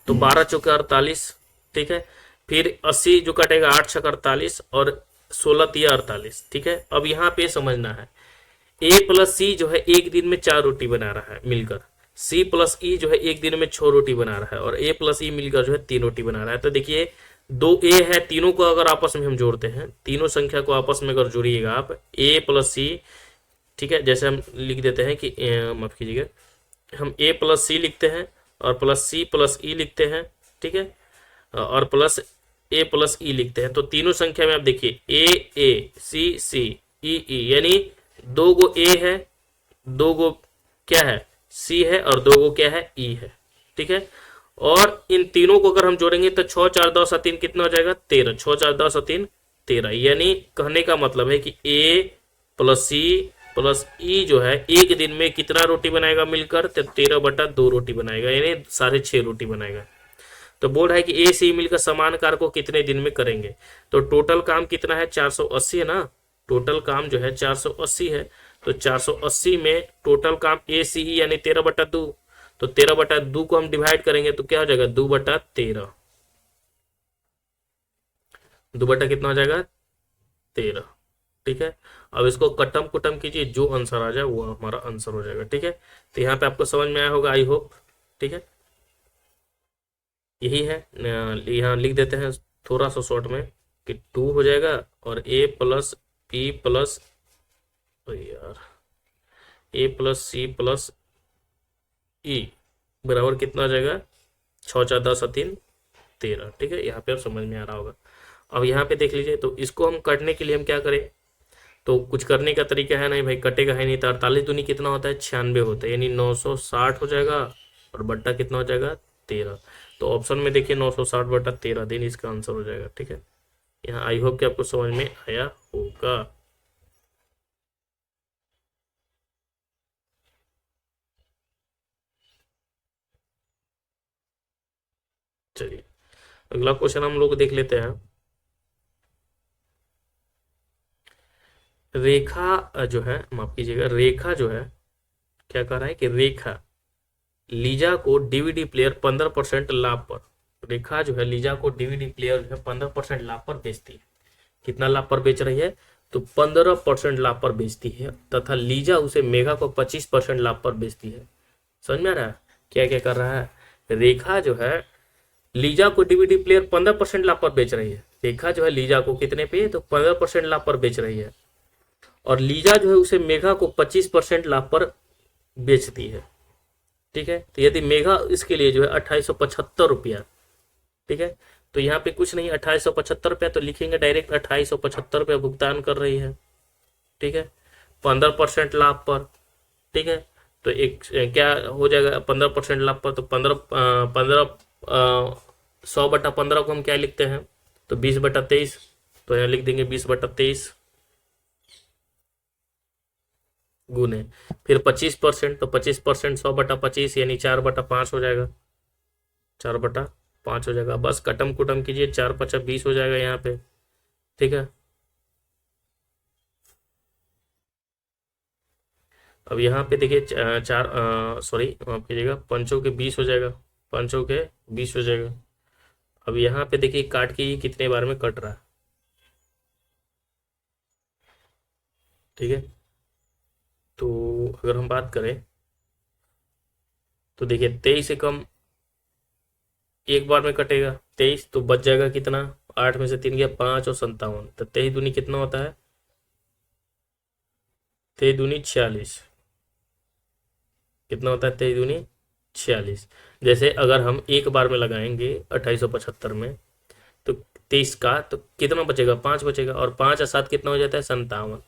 तो 12 चौके 48। ठीक है, फिर 80 जो कटेगा, 8 छक 48 और 16 तिया 48। ठीक है, अब यहाँ पे समझना है, ए प्लस सी जो है एक दिन में 4 रोटी बना रहा है मिलकर, सी प्लस ई जो है एक दिन में 6 रोटी बना रहा है, और ए प्लस ई मिलकर जो है 3 रोटी बना रहा है। तो देखिए 2 ए है, तीनों को अगर आपस में हम जोड़ते हैं, तीनों संख्या को आपस में अगर जोड़िएगा आप, ए प्लस सी, ठीक है, जैसे हम लिख देते हैं कि माफ कीजिएगा, हम ए प्लस सी लिखते हैं और प्लस सी प्लस ई लिखते हैं। ठीक है, और प्लस ए प्लस ई लिखते हैं। तो तीनों संख्या में आप देखिए ए सी सी ई ई, यानी 2 गो ए है, 2 गो क्या है, सी है, और 2 गो क्या है, ई है। ठीक है, और इन तीनों को अगर हम जोड़ेंगे तो 6 4 10 और 3 कितना हो जाएगा, 13, 6 4 10 और 3 13। यानी कहने का मतलब है कि ए प्लस सी प्लस ई जो है एक दिन में कितना रोटी बनाएगा मिलकर, तो 13/2 रोटी बनाएगा, यानी 6.5 रोटी बनाएगा। तो बोल रहा है कि ए सी मिलकर समान कार्य को कितने दिन में करेंगे। तो टोटल काम कितना है, 480 है ना, टोटल काम जो है 480 है। तो 480 में टोटल काम ए सी ई यानी 13/2, तो 13/2 को हम डिवाइड करेंगे तो क्या हो जाएगा, 2/13, 2 बटा कितना हो जाएगा, 13। ठीक है, अब इसको कटम कुटम कीजिए, जो आंसर आ जाए वो हमारा आंसर हो जाएगा। ठीक है, तो यहाँ पे आपको समझ में आया होगा, आई होप। ठीक है, यही है, यहाँ लिख देते हैं थोड़ा सा शॉर्ट में कि 2 हो जाएगा, और ए प्लस बी प्लस, यार, ए प्लस सी प्लस ई बराबर कितना हो जाएगा, 6 4 10 और 3 13। ठीक है, यहाँ पे आप समझ में आ रहा होगा। अब यहाँ पे देख लीजिए, तो इसको हम काटने के लिए हम क्या करें, तो कुछ करने का तरीका है नहीं भाई, कटेगा है नहीं। तो 48 दूनी कितना होता है, 96 होता है, यानी 960 हो जाएगा, और बट्टा कितना हो जाएगा, 13। तो ऑप्शन में देखिए 960/13 दिन इसका आंसर हो जाएगा। ठीक है, यहाँ आई होप कि आपको समझ में आया होगा। चलिए अगला क्वेश्चन हम लोग देख लेते हैं। रेखा जो है, माफ कीजिएगा, रेखा जो है क्या कह रहा है कि रेखा लीजा को डीवीडी प्लेयर 15% लाभ पर, रेखा जो है लीजा को डीवीडी प्लेयर जो है 15% लाभ पर बेचती है। कितना लाभ पर बेच रही है? तो 15% लाभ पर बेचती है, तथा लीजा उसे मेगा को 25% लाभ पर बेचती है। समझ में आ रहा है क्या क्या कर रहा है? रेखा जो है लीजा को डीवीडी प्लेयर 15% लाभ पर बेच रही है। रेखा जो है लीजा को कितने पे? तो 15% लाभ पर बेच रही है, और लीजा जो है उसे मेगा को 25% लाभ पर बेचती है। ठीक है, तो यदि मेगा इसके लिए जो है 2875 रुपया, ठीक है, तो यहाँ पे कुछ नहीं, 2875 रुपया तो लिखेंगे डायरेक्ट, 2875 रुपया भुगतान कर रही है। ठीक है, 15% लाभ पर। ठीक है, तो एक क्या हो जाएगा 15% लाभ पर? तो 100/15 को हम क्या लिखते हैं? तो 20/23, तो यहाँ लिख देंगे 20/23 गुने फिर 25%, तो 25% 100/25 यानी 4/5 हो जाएगा, 4/5 हो जाएगा। बस कटम कुटम कीजिए, 4×5 = 20 हो जाएगा यहाँ पे। ठीक है, अब यहाँ पे देखिए चार, सॉरी माफ कीजिएगा, पंचों के 20 हो जाएगा, पंचों के 20 हो जाएगा। अब यहाँ पे देखिए काट के ये कितने बार में कट रहा है। ठीक है, तो अगर हम बात करें तो देखिए 23 से कम एक बार में कटेगा 23, तो बच जाएगा कितना? 8 में से 3 गया 5 और 57, तो 23 दूनी कितना होता है? 23 दूनी 46। कितना होता है 23 दूनी 46? जैसे अगर हम एक बार में लगाएंगे 2875 में, तो 23 का तो कितना बचेगा? 5 बचेगा, और 5 और 7 कितना हो जाता है? 57।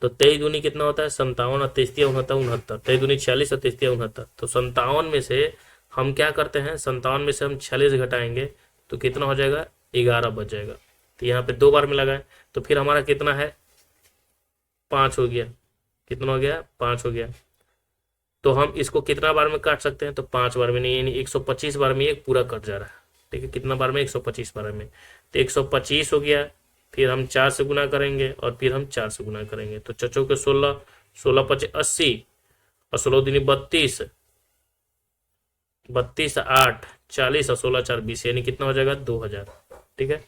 तो 23 दूनी कितना होता है? 57, और 23 69 69। 23 दूनी 46 और 23 69, तो 57 में से हम क्या करते हैं? 57 में से हम 46 घटाएंगे तो कितना हो जाएगा? 11 बच जाएगा। तो यहाँ पे 2 बार में लगाए तो फिर हमारा कितना है? 5 हो गया। कितना हो गया? 5 हो गया। तो हम इसको कितना बार में काट सकते हैं? तो 5 बार में नहीं, यानी 125 बार में ये पूरा कट जा रहा है। ठीक है, कितना बार में? 125 बार में। तो 125 हो गया, फिर हम 4 से गुना करेंगे, और फिर हम 4 से गुना करेंगे, तो चचो के 16, 16×5 = 80, और 16 दूनी 32, 32 8 40, और 16 4 20, यानी कितना हो जाएगा? 2000। ठीक है,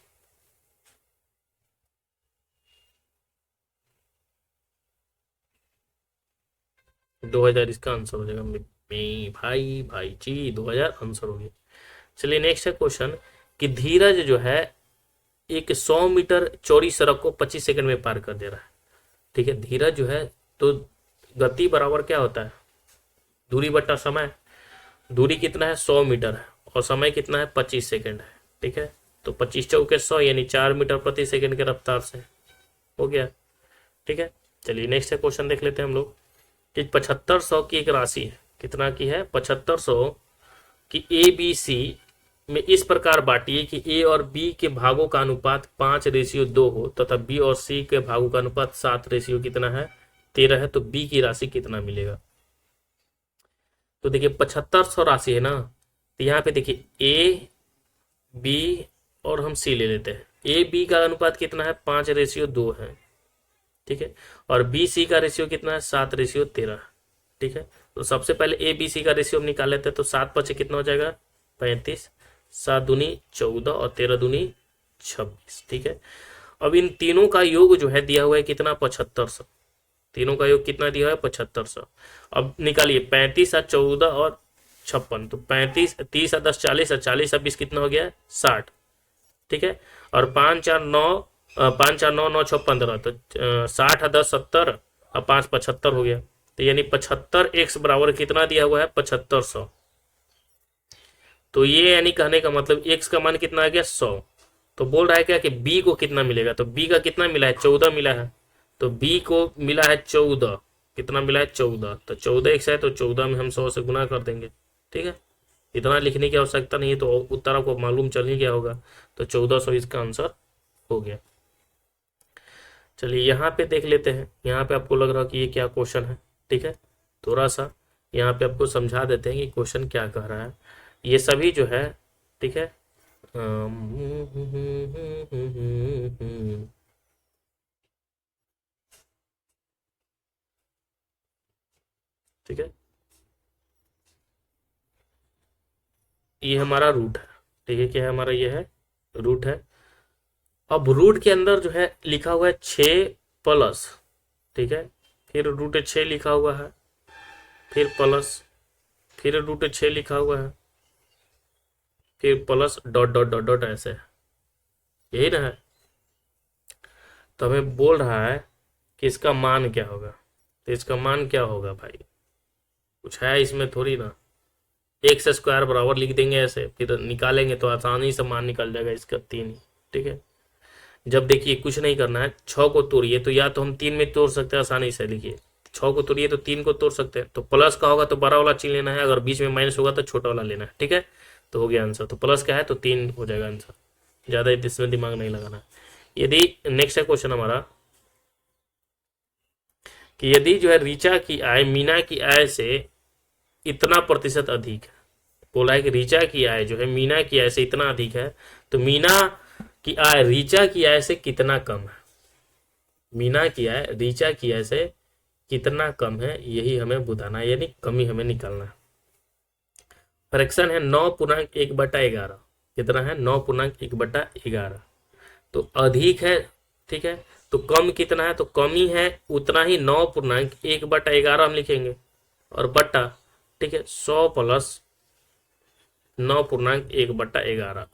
दो हजार इसका आंसर हो जाएगा। भाई भाई जी 2000 आंसर हो गया। चलिए नेक्स्ट है क्वेश्चन कि धीरज जो है एक 100 मीटर चौड़ी सड़क को 25 सेकंड में पार कर दे रहा है। ठीक है, धीरज जो है, तो गति बराबर क्या होता है? दूरी बटा समय। दूरी कितना है? 100 मीटर है, और समय कितना है? 25 सेकंड है। ठीक है, तो 25 चौके 100 यानी 4 मीटर प्रति सेकंड के रफ्तार से हो गया। ठीक है, चलिए नेक्स्ट है क्वेश्चन देख लेते हैं हम लोग कि 7500 की एक राशि है। कितना की है? 7500 की ABC में इस प्रकार बांटिए कि ए और बी के भागों का अनुपात 5:2 हो, तथा बी और सी के भागों का अनुपात 7 कितना है? 13 है। तो बी की राशि कितना मिलेगा? तो देखिए 7500 राशि है ना, तो यहाँ पे देखिए ए बी और हम सी ले लेते हैं। ए बी का अनुपात कितना है? 5:2 है। ठीक है, और बी सी का रेशियो कितना है? 7:13। ठीक है, तो सबसे पहले ए बी सी का रेशियो हम निकाल लेते हैं, तो 7 5 कितना हो जाएगा? 35, 7 दूनी 14, और 13 दूनी 26। ठीक है, अब इन तीनों का योग जो है दिया हुआ है कितना? 7500। तीनों का योग कितना दिया है? 7500। अब निकालिए 35 और 14 और 56, तो 35, 30 और 10 40, और 40 और 20 कितना हो गया? 60। ठीक है, और 5 4 9, 5 4 9 9 6 15, तो 60 और 10 70, और 5 75 हो गया। तो यानी 75x बराबर कितना दिया हुआ है? 7500। तो ये यानी कहने का मतलब x का मान कितना आ गया? 100। तो बोल रहा है क्या कि b को कितना मिलेगा? तो b का कितना मिला है? 14 मिला है। तो b को मिला है 14। कितना मिला है? 14। तो 14x है, तो 14 में हम 100 से गुना कर देंगे। ठीक है, इतना लिखने की आवश्यकता नहीं है, तो उत्तर आपको मालूम चल ही गया होगा। तो 1400 इसका आंसर हो गया। चलिए यहाँ पे देख लेते हैं, यहाँ पे आपको लग रहा है कि ये क्या क्वेश्चन है, ठीक है। थोड़ा सा यहाँ पे आपको समझा देते हैं कि क्वेश्चन क्या कह रहा है। ये सभी जो है, ठीक है, ठीक है, ये हमारा रूट है, ठीक है, क्या है हमारा, ये है रूट है। अब रूट के अंदर जो है लिखा हुआ है 6+, ठीक है, फिर रूट 6 लिखा हुआ है, फिर प्लस, फिर रूट 6 लिखा हुआ है, फिर plus dot dot dot dot ऐसे है, यही ना है। तो हमें बोल रहा है कि इसका मान क्या होगा। तो इसका मान क्या होगा भाई, कुछ है इसमें थोड़ी ना, x² बराबर लिख देंगे ऐसे, फिर निकालेंगे तो आसानी से मान निकल जाएगा इसका 3 ही, ठीक है। जब देखिए कुछ नहीं करना है, 6 को तोड़िए तो या तो हम 3 में तोड़ सकते हैं आसानी से, लिखिए 6 को तोड़िए तो 3 को तोड़ सकते हैं। तो प्लस का होगा तो बड़ा वाला चिन्ह लेना है, अगर बीच में माइनस होगा तो छोटा वाला लेना है, ठीक है। तो हो गया आंसर, तो प्लस का है तो 3 हो जाएगा आंसर, ज़्यादा इसमें दिमाग नहीं लगाना। यदि नेक्स्ट है क्वेश्चन हमारा कि यदि जो है रीचा की आय मीना की आय से इतना प्रतिशत अधिक है, बोला है कि रीचा की आय जो है मीना की आय से इतना अधिक है, तो मीना की आय रीचा की आय से कितना कम है। मीना की आय रीचा की आय से कितना कम है, यही हमें बताना है, यानी कमी हमें निकालना है। फ्रैक्शन है 9.1/11, कितना है 9.1/11, तो अधिक है, ठीक है। तो कम कितना है, तो कमी है उतना ही 9.1/11 हम लिखेंगे, और बटा, ठीक है, 100 प्लस 9.1/11,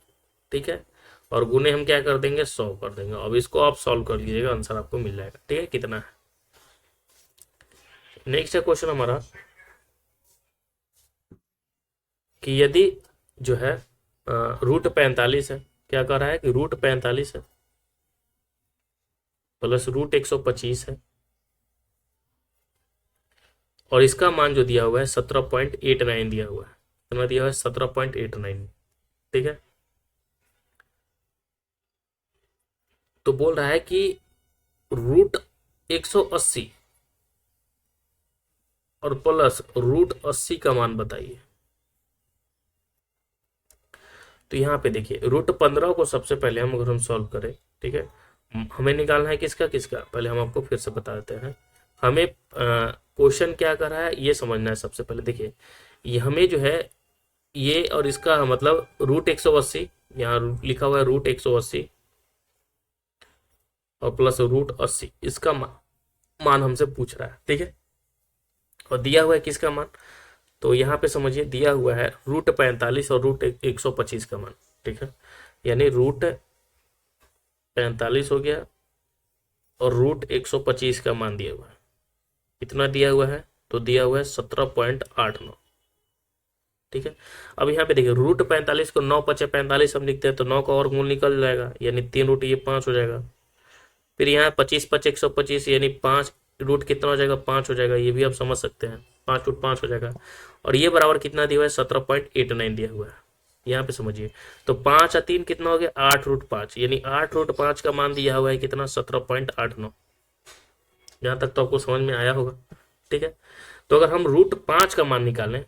ठीक है, और गुने हम क्या कर देंगे 100 कर देंगे। अब इसको आप सॉल्व कर लीजिएगा, आंसर आपको मिल जाएगा, ठीक है, कितना है। नेक्स्ट है क्वेश्चन हमारा कि यदि जो है √45 है, क्या कह रहा है कि √45 है प्लस √125 है, और इसका मान जो दिया हुआ है 17.89 दिया हुआ है, कितना दिया हुआ है 17.89, ठीक है। तो बोल रहा है कि √180 और प्लस √80 का मान बताइए। तो यहाँ पे देखिए √15 को सबसे पहले हम अगर हम सॉल्व करें, ठीक है, हमें निकालना है किसका किसका, पहले हम आपको फिर से बता देते हैं। हमें क्वेश्चन क्या कर रहा है ये समझना है सबसे पहले। देखिए ये हमें जो है ये और इसका मतलब √180, यहाँ लिखा हुआ है √180 और प्लस √80, इसका मान हमसे पूछ रहा है, ठीक है, और दिया हुआ है किसका मान, तो यहाँ पे समझिए दिया हुआ है √45 और √125 का मान, ठीक है, यानी √45 हो गया और √125 का मान दिया हुआ है, कितना दिया हुआ है, तो दिया हुआ है 17.89, ठीक है। अब यहाँ पे देखिए √45 को 9×5=45 हम लिखते हैं, तो 9 का और मूल निकल जाएगा, यानी 3 रूट ये 5 हो जाएगा। फिर यहाँ 25×5=125, यानी 5 रूट कितना हो जाएगा 5 हो जाएगा, ये भी आप समझ सकते हैं, 5 रूट 5 हो जाएगा। और ये बराबर कितना दिया हुआ है 17.89 दिया हुआ है, यहाँ पे समझिए। तो 5 और 3 कितना हो गया 8√5, यानी 8√5 का मान दिया हुआ है कितना 17.89। यहाँ तक तो आपको समझ में आया होगा, ठीक है। तो अगर हम √5 का मान निकालें,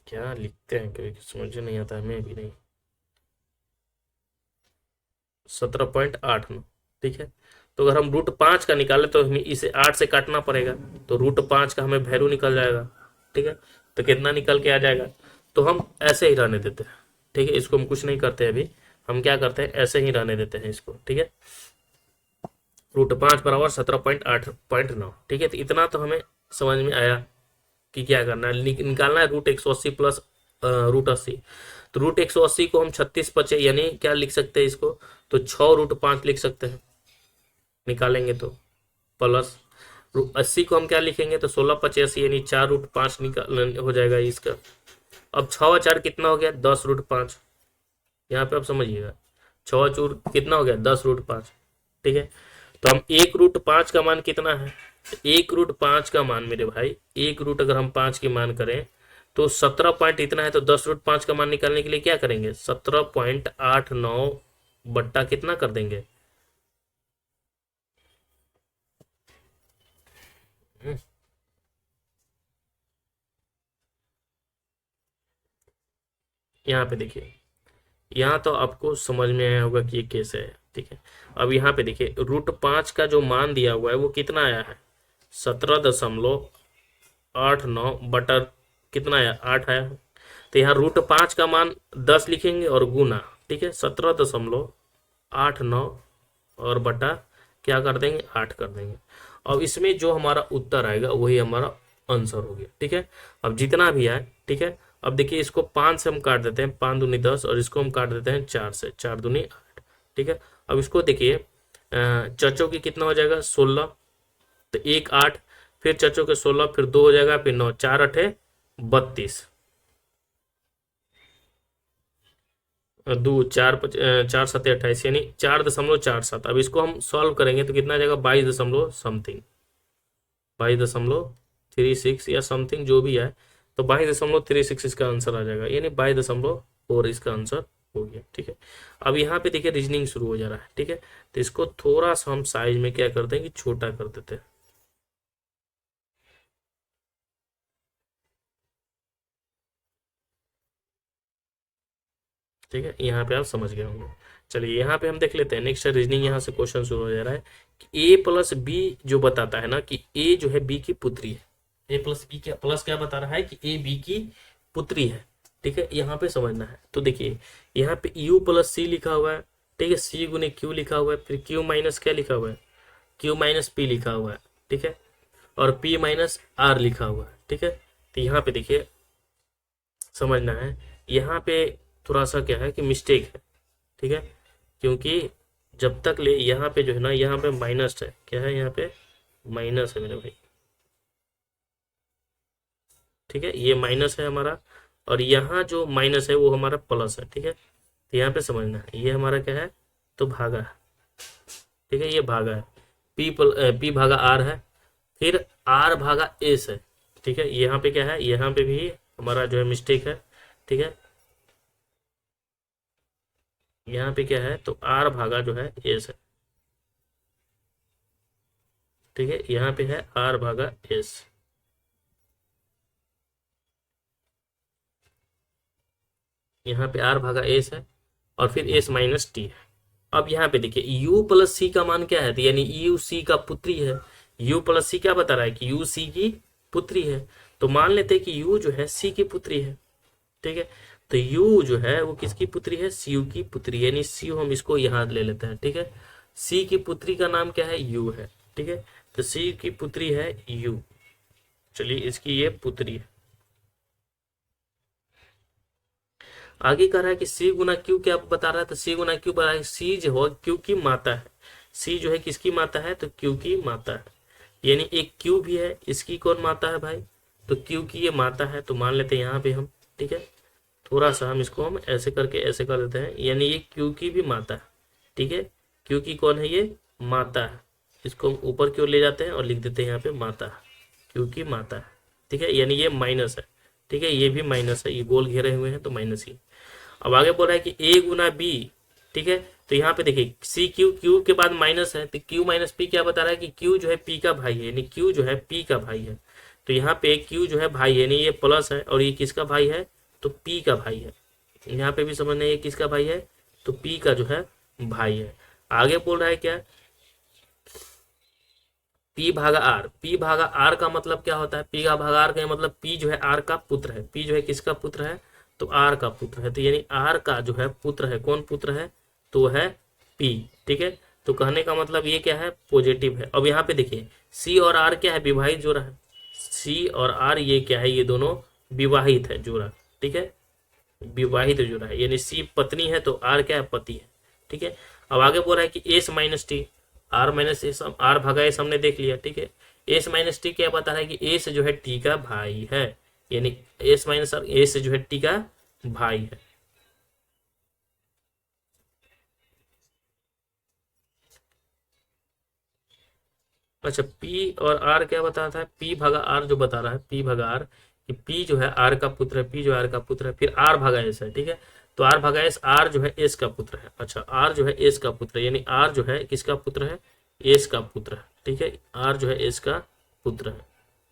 क्या लिखते हैं कभी समझ नहीं आता है, मैं भी नहीं, 17.89, ठीक है। तो अगर हम √5 का निकालें तो हमें इसे 8 से काटना पड़ेगा, तो √5 का हमें वैल्यू निकल जाएगा, ठीक है। तो कितना निकल के आ जाएगा, तो हम ऐसे ही रहने देते हैं, ठीक है, इसको हम कुछ नहीं करते अभी, हम क्या करते हैं ऐसे ही रहने देते हैं इसको, ठीक है। √5 बराबर 17.8.9, ठीक है। तो इतना तो हमें समझ में आया कि क्या करना है, निकालना है √180 प्लस √80। तो √180 को हम 36×5 यानी क्या लिख सकते हैं इसको, तो 6√5 लिख सकते हैं, निकालेंगे तो, प्लस 80 को हम क्या लिखेंगे, तो 16×5=80 यानी 4√5 निकाल हो जाएगा इसका। अब 6×4 कितना हो गया 10√5, यहाँ पे आप समझिएगा 6×4 कितना हो गया 10√5, ठीक है। तो हम 1√5 का मान कितना है, 1√5 का मान मेरे भाई, 1 रूट अगर हम 5 की मान करें तो 17 पॉइंट इतना है, तो 10√5 का मान निकालने के लिए क्या करेंगे, 17.89 बट्टा कितना कर देंगे, यहाँ पे देखिए, यहाँ तो आपको समझ में आया होगा कि ये कैसे है, ठीक है। अब यहाँ पे देखिए √5 का जो मान दिया हुआ है वो कितना आया है, 17.89 बटा कितना आया, 8 आया। तो यहाँ √5 का मान 10 लिखेंगे और गुना, ठीक है, 17.89 और बटा क्या कर देंगे, 8 कर देंगे। अब इसमें जो हमारा उत्तर आएगा वही हमारा आंसर हो गया, ठीक है। अब जितना भी आए, ठीक है। अब देखिए इसको 5 से हम काट देते हैं, 5 दूनी 10, और इसको हम काट देते हैं 4 से, 4 दूनी 8, ठीक है। अब इसको देखिए चचो की कितना हो जाएगा, 16, तो 1 8, फिर चचो के 16, फिर 2 हो जाएगा, फिर 9, 4 8 32, दो चार 4 7 28, यानी 4.47। अब इसको हम सॉल्व करेंगे तो कितना आ जाएगा, 22 दशमलव समथिंग, 22.36 या समथिंग जो भी है, तो 22.36 इसका आंसर आ जाएगा, यानी 22.4 इसका आंसर हो गया, ठीक है। अब यहाँ पे देखिए रीजनिंग शुरू हो जा रहा है, ठीक है। तो इसको थोड़ा सा हम साइज में क्या करते हैं कि छोटा कर देते हैं, ठीक है। यहाँ पे आप समझ गए होंगे। चलिए यहाँ पे हम देख लेते हैं नेक्स्ट रीजनिंग। यहाँ से क्वेश्चन शुरू हो जा रहा है कि A+B जो बताता है ना कि A जो है B की पुत्री है, A+B क्या प्लस क्या बता रहा है कि A B की पुत्री है, ठीक है। यहाँ पे समझना है, तो देखिए यहाँ पे U+C लिखा हुआ है, ठीक है, C गुने Q लिखा हुआ है, फिर Q माइनस क्या लिखा हुआ है, Q माइनस P लिखा हुआ है, ठीक है, और P माइनस R लिखा हुआ है, ठीक है। तो यहाँ पे देखिए समझना है, यहाँ पे थोड़ा सा क्या है कि मिस्टेक है, ठीक है, क्योंकि जब तक ले यहाँ पे जो है ना, यहाँ पे माइनस है, क्या है यहाँ पे माइनस है मेरे भाई, ठीक है, ये माइनस है हमारा, और यहाँ जो माइनस है वो हमारा प्लस है, ठीक है। तो यहाँ पे समझना है ये हमारा क्या है, तो भागा है, ठीक है, ये भागा है, P भागा R है, फिर R भागा S है, ठीक है। यहाँ पे क्या है, यहाँ पे भी हमारा जो है मिस्टेक है, ठीक है। यहाँ पे क्या है, तो R भागा जो है S है, ठीक है, यहाँ पे है R भागा S, यहाँ पे R भागा S है, और फिर S माइनस टी है। अब यहाँ पे देखिए U+C का मान क्या है, तो यानी U C का पुत्री है, U+C क्या बता रहा है कि U C की पुत्री है, तो मान लेते हैं कि U जो है C की पुत्री है, ठीक है। तो U जो है वो किसकी पुत्री है, CU की पुत्री, यानी CU हम इसको यहाँ ले लेते हैं, ठीक है। C की पुत्री का नाम क्या है, U है, ठीक है। तो C की पुत्री है U, चलिए इसकी ये पुत्री है। आगे कह रहा है कि C गुना Q क्या बता रहा है, तो C गुना Q बता रहा है C जो है Q की माता है, C जो है किसकी माता है, तो Q की माता है, यानी एक Q भी है, इसकी कौन माता है भाई, तो Q की ये माता है, तो मान लेते हैं यहाँ पे हम, ठीक है। थोड़ा सा हम इसको हम ऐसे करके ऐसे कर देते हैं, यानी ये Q की भी माता है, ठीक है। Q की कौन है, ये माता है, इसको हम ऊपर की ओर ले जाते हैं और लिख देते हैं यहाँ पे माता है, Q की माता है, ठीक है, यानी ये माइनस है, ठीक है, ये भी माइनस है, ये गोल घेरे हुए हैं तो माइनस ही। अब आगे बोल रहा है कि A गुना B, ठीक है। तो यहाँ पे देखिए सी क्यू के बाद माइनस है, तो Q माइनस P क्या बता रहा है कि Q जो है P का भाई है, यानी Q जो है P का भाई है। तो यहाँ पे Q जो है भाई है, यानी ये प्लस है, और ये किसका भाई है, तो P का भाई है। यहाँ पे भी समझना है ये किसका भाई है, तो P का जो है भाई है। आगे बोल रहा है क्या, P भागा R, P भागा R का मतलब क्या होता है, P का भागा R का मतलब P जो है R का पुत्र है, P जो है किसका पुत्र है, तो R का पुत्र है, तो यानी R का जो है पुत्र है, कौन पुत्र है, तो है P, ठीक है। तो कहने का मतलब ये क्या है, पॉजिटिव है। अब यहाँ पे देखिए C और R क्या है, विवाहित जोड़ा है, C और R ये क्या है, ये दोनों विवाहित है जोड़ा, ठीक है, विवाहित जोड़ा है, यानी C पत्नी है तो R क्या है, पति है, ठीक है। अब आगे बोल रहा है कि S minus T, R minus S, R भागा एस हमने देख लिया, ठीक है। S माइनस टी क्या बता रहा है कि S जो है T का भाई है, यानी S माइनस S जो है T का भाई है। अच्छा P और R क्या बता रहा है, P भागा R जो बता रहा है, P भागा R कि पी जो है आर का पुत्र है, पी जो आर का पुत्र है, फिर आर भागा एस है, ठीक है। तो आर भागा एस, आर जो है एस का पुत्र है। अच्छा, आर जो है एस का पुत्र है, यानी आर जो है किसका पुत्र है, एस का पुत्र है, ठीक है। आर जो है एस का पुत्र है,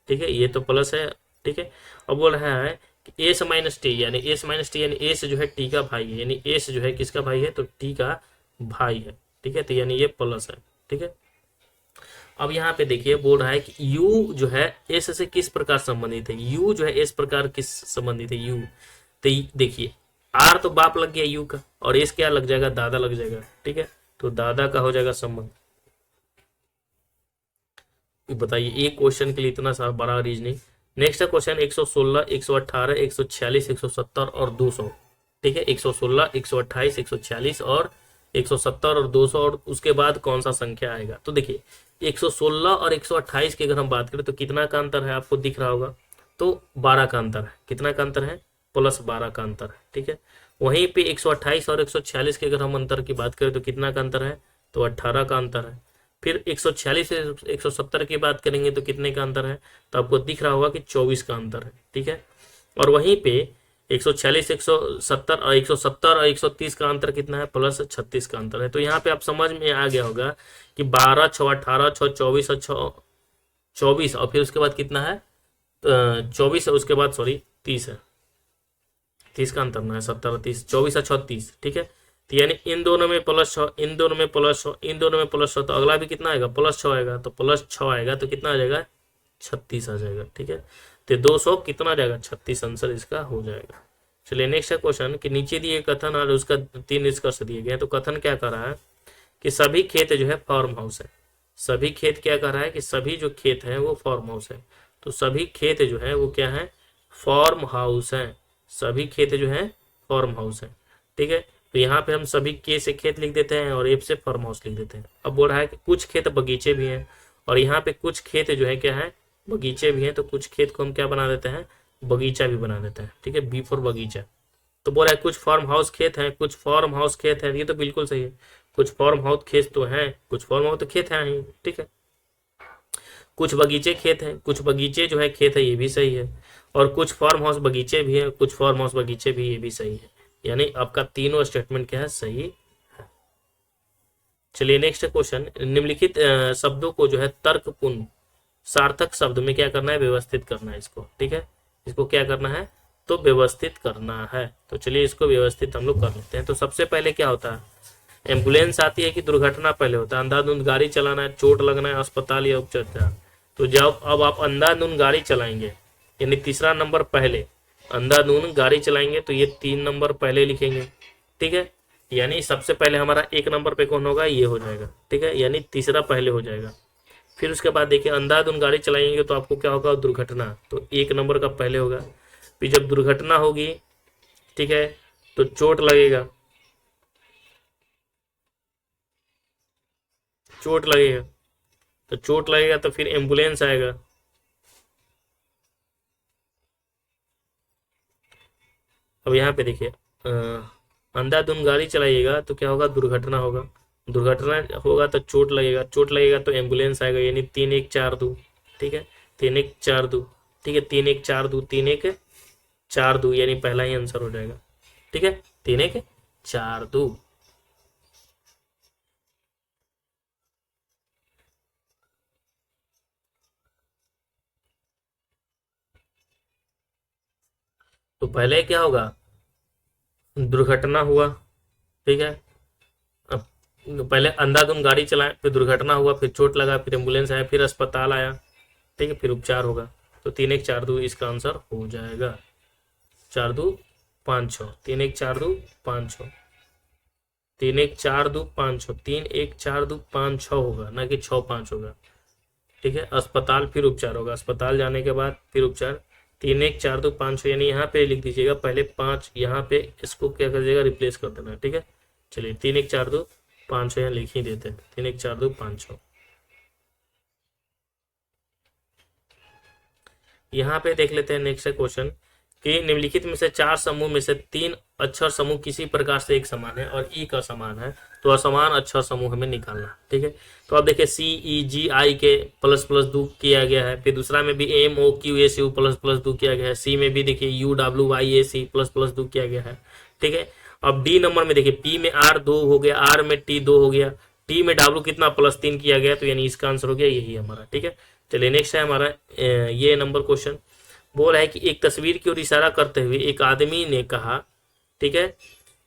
ठीक है, ये तो प्लस है, ठीक है। अब बोल रहा है कि एस माइनस टी, यानी एस माइनस टी यानी एस जो है टी का भाई है, यानी एस जो है किसका भाई है, तो टी का भाई है, ठीक है। तो यानी ये प्लस है, ठीक है। अब यहाँ पे देखिए बोल रहा है कि u जो है s से किस प्रकार संबंधित है, u जो है s प्रकार किस संबंधित है u। तो देखिए r तो बाप लग गया u का, और s क्या लग जाएगा, दादा लग जाएगा, ठीक है। तो दादा का हो जाएगा संबंध। बताइए एक क्वेश्चन के लिए इतना सारा बड़ा रीजनिंग। नेक्स्ट क्वेश्चन 116, 118, 146, 170 और 200, ठीक है। 116, 128, 146 और 170 और 200, और उसके बाद कौन सा संख्या आएगा। तो देखिए 116 और 128 की अगर हम बात करें तो कितना का अंतर है, आपको दिख रहा होगा, तो 12 का अंतर है। कितना का अंतर है, प्लस 12 का अंतर है, ठीक है। वहीं पे 128 और 146 के अगर हम अंतर की बात करें तो कितना का अंतर है, तो 18 का अंतर है। फिर 146 से 170 की बात करेंगे तो कितने का अंतर है, तो आपको दिख रहा होगा कि 24 का अंतर है, ठीक है। और वहीं पे 146, 170 और 170 और 130 का अंतर कितना है, प्लस 36 का अंतर है। तो यहाँ पे आप समझ में आ गया होगा कि 12, 6, 18, 6, 24 और 6, 24 और फिर उसके बाद कितना है, 24 है, उसके बाद सॉरी 30 है, 30 का अंतर ना है, 70 और 30, 24 और 36, ठीक है। तो यानी इन दोनों में प्लस 6, इन दोनों में प्लस 6, इन दोनों में प्लस 6, तो अगला भी कितना आएगा, प्लस 6 आएगा। तो प्लस 6 आएगा तो कितना आ जाएगा, 36 आ जाएगा, ठीक है। तो 200 कितना आ जाएगा, 36 आंसर इसका हो जाएगा। चलिए नेक्स्ट क्वेश्चन कि नीचे दिए कथन और उसका 3 निष्कर्ष दिए गए। तो कथन क्या कर रहा है कि सभी खेत जो है फार्म हाउस है। सभी खेत क्या कर रहा है कि सभी जो खेत है वो फार्म हाउस है। तो सभी खेत जो है वो क्या है, फार्म हाउस है। सभी खेत जो है फार्म हाउस है, ठीक है। तो यहाँ पे हम सभी के से खेत लिख देते हैं और एफ से फार्म हाउस लिख देते हैं। अब बोल रहा है कि कुछ खेत बगीचे भी हैं, और यहाँ पे कुछ खेत जो है क्या है, बगीचे भी हैं। तो कुछ खेत को हम क्या बना देते हैं, बगीचा भी बना देते हैं, ठीक है, बी फॉर बगीचा। तो बोल रहा है कुछ फार्म हाउस खेत हैं, कुछ फार्म हाउस खेत हैं, ये तो बिल्कुल सही है। कुछ फार्म हाउस खेत तो हैं, कुछ फार्म हाउस तो खेत हैं ही, ठीक है। कुछ बगीचे खेत हैं, कुछ बगीचे जो है खेत है, ये भी सही है। और कुछ फार्म हाउस बगीचे भी है, कुछ फार्म हाउस बगीचे भी, ये भी सही है। यानी आपका तीनों स्टेटमेंट क्या है, सही है। चलिए नेक्स्ट क्वेश्चन, निम्नलिखित शब्दों को जो है तर्कपूर्ण सार्थक शब्द में क्या करना है, व्यवस्थित करना है इसको, ठीक है। इसको क्या करना है, तो व्यवस्थित करना है। तो चलिए इसको व्यवस्थित हम लोग कर लेते हैं। तो सबसे पहले क्या होता है, एम्बुलेंस आती है कि दुर्घटना पहले होता है, अंधाधुंध गाड़ी चलाना है, चोट लगना है, अस्पताल या उपचार। तो जब अब आप अंधाधुंध गाड़ी चलाएंगे यानी तीसरा नंबर पहले, अंधाधुंध गाड़ी चलाएंगे तो ये 3 नंबर पहले लिखेंगे, ठीक है। यानी सबसे पहले हमारा 1 नंबर पे कौन होगा, ये हो जाएगा, ठीक है, यानी तीसरा पहले हो जाएगा। फिर उसके बाद देखिए अंधाधुंध गाड़ी चलाएंगे तो आपको क्या होगा, दुर्घटना, तो 1 नंबर का पहले होगा। फिर जब दुर्घटना होगी, ठीक है, तो चोट लगेगा, चोट लगेगा, तो चोट लगेगा तो फिर एम्बुलेंस आएगा। अब यहाँ पे देखिए अंधाधुंध गाड़ी चलाइएगा तो क्या होगा, दुर्घटना होगा, दुर्घटना होगा तो चोट लगेगा, चोट लगेगा तो एम्बुलेंस आएगा, यानी 3 1 4 2, ठीक है, 3 1 4 2, ठीक है, 3 1 4 2, 3 1 4 2, यानी पहला ही आंसर हो जाएगा, ठीक है, 3 1 4 2। तो पहले क्या होगा, दुर्घटना हुआ, ठीक है। अब पहले अंधाधुंध गाड़ी चलाए, फिर दुर्घटना हुआ, फिर चोट लगा, फिर एम्बुलेंस आया, फिर अस्पताल आया, ठीक है, फिर उपचार होगा। तो 3 1 4 2 इसका आंसर हो जाएगा। 4 2 5 6, 3 1 4 2 5 6, 3 1 4 2 5 6, 3 1 4 2 5 6 होगा, ना कि 6 5 होगा, ठीक है। अस्पताल फिर उपचार होगा, अस्पताल जाने के बाद फिर उपचार। 3 1 4 2 5 6, यानी यहाँ पे लिख दीजिएगा पहले 5, यहाँ पे इसको क्या कर दीजिएगा, रिप्लेस कर देना, ठीक है। चलिए 3 1 4 2 5 6 यहाँ लिख ही देते हैं, 3 1 4 2 5 6। यहाँ पे देख लेते हैं नेक्स्ट क्वेश्चन कि निम्नलिखित में से 4 समूह में से 3 अक्षर समूह किसी प्रकार से एक समान है और ई का समान है, तो असमान अक्षर समूह हमें निकालना है। ठीक है, तो अब देखिए सी ई जी आई के प्लस प्लस दो किया गया है, फिर दूसरा में भी M O Q S U plus plus दो किया गया है, सी में भी देखिए U W Y A C plus plus दो किया गया है। ठीक है, अब डी नंबर में देखिए पी में आर 2 हो गया, आर में टी 2 हो गया, टी में डब्ल्यू कितना +3 किया गया, तो यानी इसका आंसर हो गया यही हमारा। ठीक है, चलिए नेक्स्ट है हमारा ये नंबर क्वेश्चन। बोल रहा है कि एक तस्वीर की ओर इशारा करते हुए एक आदमी ने कहा, ठीक है,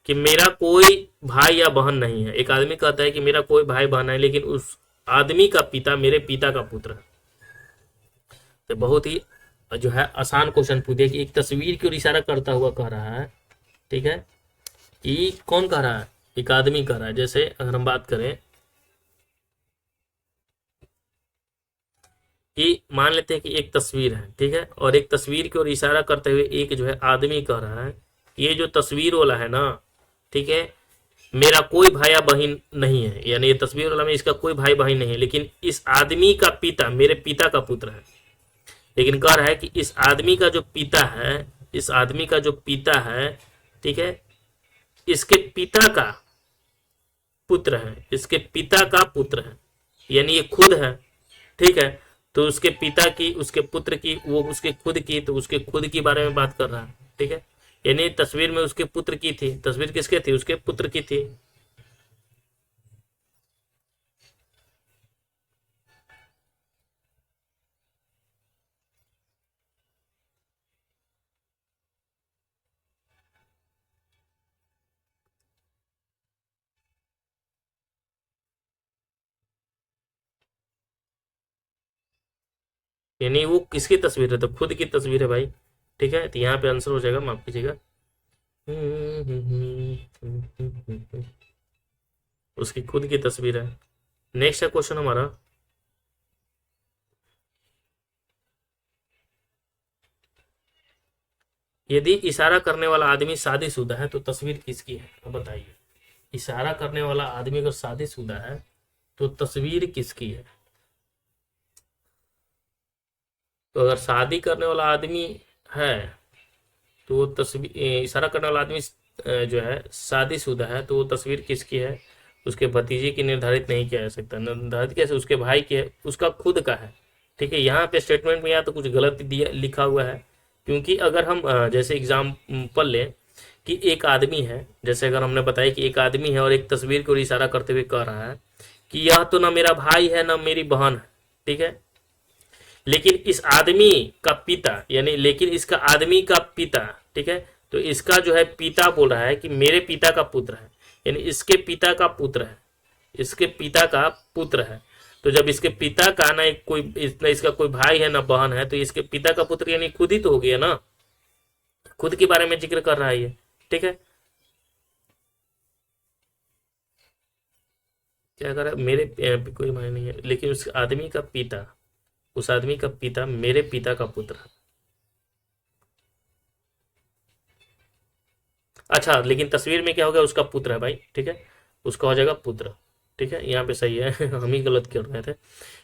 कि मेरा कोई भाई या बहन नहीं है। एक आदमी कहता है कि मेरा कोई भाई बहन है, लेकिन उस आदमी का पिता मेरे पिता का पुत्र है। तो बहुत ही जो है आसान क्वेश्चन पूछ दिया कि एक तस्वीर की ओर इशारा करता हुआ कह रहा है, ठीक है, कि कौन कह रहा है, एक आदमी कह रहा है। जैसे अगर हम बात करें कि मान लेते हैं कि एक तस्वीर है, ठीक है, और एक तस्वीर की ओर इशारा करते हुए एक जो है आदमी कह रहा है, ये जो तस्वीर वाला है ना, ठीक है, मेरा कोई भाई या बहन नहीं है, यानी ये तस्वीर वाला में इसका कोई भाई बहन नहीं है, लेकिन इस आदमी का पिता मेरे पिता का पुत्र है। लेकिन कह रहा है कि इस आदमी का जो पिता है, इस आदमी का जो पिता है, ठीक है, इसके पिता का पुत्र है, इसके पिता का पुत्र है, यानी ये खुद है। ठीक है, तो उसके पिता की, उसके पुत्र की, वो उसके खुद की, तो उसके खुद की बारे में बात कर रहा है। ठीक है, यानी तस्वीर में उसके पुत्र की थी, तस्वीर किसके थी, उसके पुत्र की थी। यानी वो किसकी तस्वीर है, तो खुद की तस्वीर है भाई। ठीक है, तो यहाँ पे आंसर हो जाएगा, माफ कीजिएगा, उसकी खुद की तस्वीर है। नेक्स्ट है क्वेश्चन हमारा, यदि इशारा करने वाला आदमी शादीशुदा है तो तस्वीर किसकी है, अब बताइए। इशारा करने वाला आदमी अगर शादीशुदा है तो तस्वीर किसकी है। तो अगर शादी करने वाला आदमी है तो वो तस्वीर, इशारा करने वाला आदमी जो है शादीशुदा है, तो वो तस्वीर किसकी है, उसके भतीजे की निर्धारित नहीं किया जा सकता। निर्धारित कैसे, उसके भाई की है, उसका खुद का है। ठीक है, यहाँ पे स्टेटमेंट में या तो कुछ गलत दिया लिखा हुआ है, क्योंकि अगर हम जैसे एग्जाम्पल लें कि एक आदमी है, जैसे अगर हमने बताया कि एक आदमी है और एक तस्वीर को इशारा करते हुए कह रहा है कि यह तो ना मेरा भाई है ना मेरी बहन है। ठीक है, लेकिन इस आदमी का पिता, यानी लेकिन इसका आदमी का पिता, ठीक है, तो इसका जो है पिता बोल रहा है कि मेरे पिता का पुत्र है, यानी इसके पिता का पुत्र है, इसके पिता का पुत्र है। तो जब इसके पिता का ना एक कोई ना इसका कोई भाई है ना बहन है, तो इसके पिता का पुत्र यानी खुद ही तो हो गया ना, खुद के बारे में जिक्र कर रहा है ये। ठीक है, क्या कर रहा है, मेरे कोई भाई नहीं है, लेकिन उस आदमी का पिता, उस आदमी का पिता मेरे पिता का पुत्र है। अच्छा, लेकिन तस्वीर में क्या हो गया, उसका पुत्र है भाई। ठीक है, उसका हो जाएगा पुत्र। ठीक है, यहाँ पे सही है हम ही गलत कर रहे थे।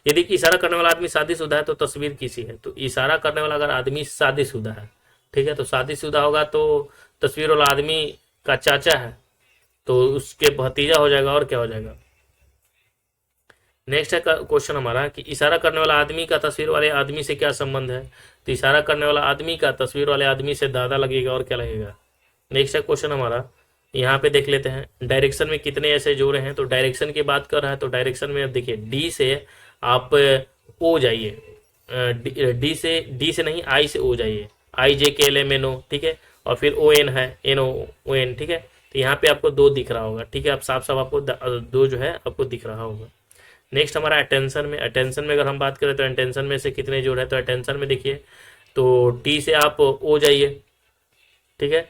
यदि इशारा करने वाला आदमी शादीशुदा है तो तस्वीर किसी है, तो इशारा करने वाला अगर आदमी शादीशुदा है, ठीक है, तो शादीशुदा होगा तो तस्वीर वाला आदमी का चाचा है, तो उसके भतीजा हो जाएगा, और क्या हो जाएगा। नेक्स्ट है क्वेश्चन हमारा कि इशारा करने वाला आदमी का तस्वीर वाले आदमी से क्या संबंध है, तो इशारा करने वाला आदमी का तस्वीर वाले आदमी से दादा लगेगा, और क्या लगेगा। नेक्स्ट है क्वेश्चन हमारा, यहाँ पे देख लेते हैं डायरेक्शन में कितने ऐसे जोड़े हैं, तो डायरेक्शन की बात कर रहा है, तो डायरेक्शन में अब देखिए डी से आप ओ जाइए, डी से नहीं आई से ओ जाइए, आई जे के एल एम एन ओ, ठीक है, और फिर ओ एन है, एन ओ एन, ठीक है, तो यहाँ पे आपको दो दिख रहा होगा। ठीक है, आप साफ साफ आपको दो जो है आपको दिख रहा होगा। नेक्स्ट हमारा अटेंशन में, अटेंशन में अगर हम बात करें तो अटेंशन में से कितने जोड़ है, तो अटेंशन में देखिए तो टी से आप ओ जाइए, ठीक है,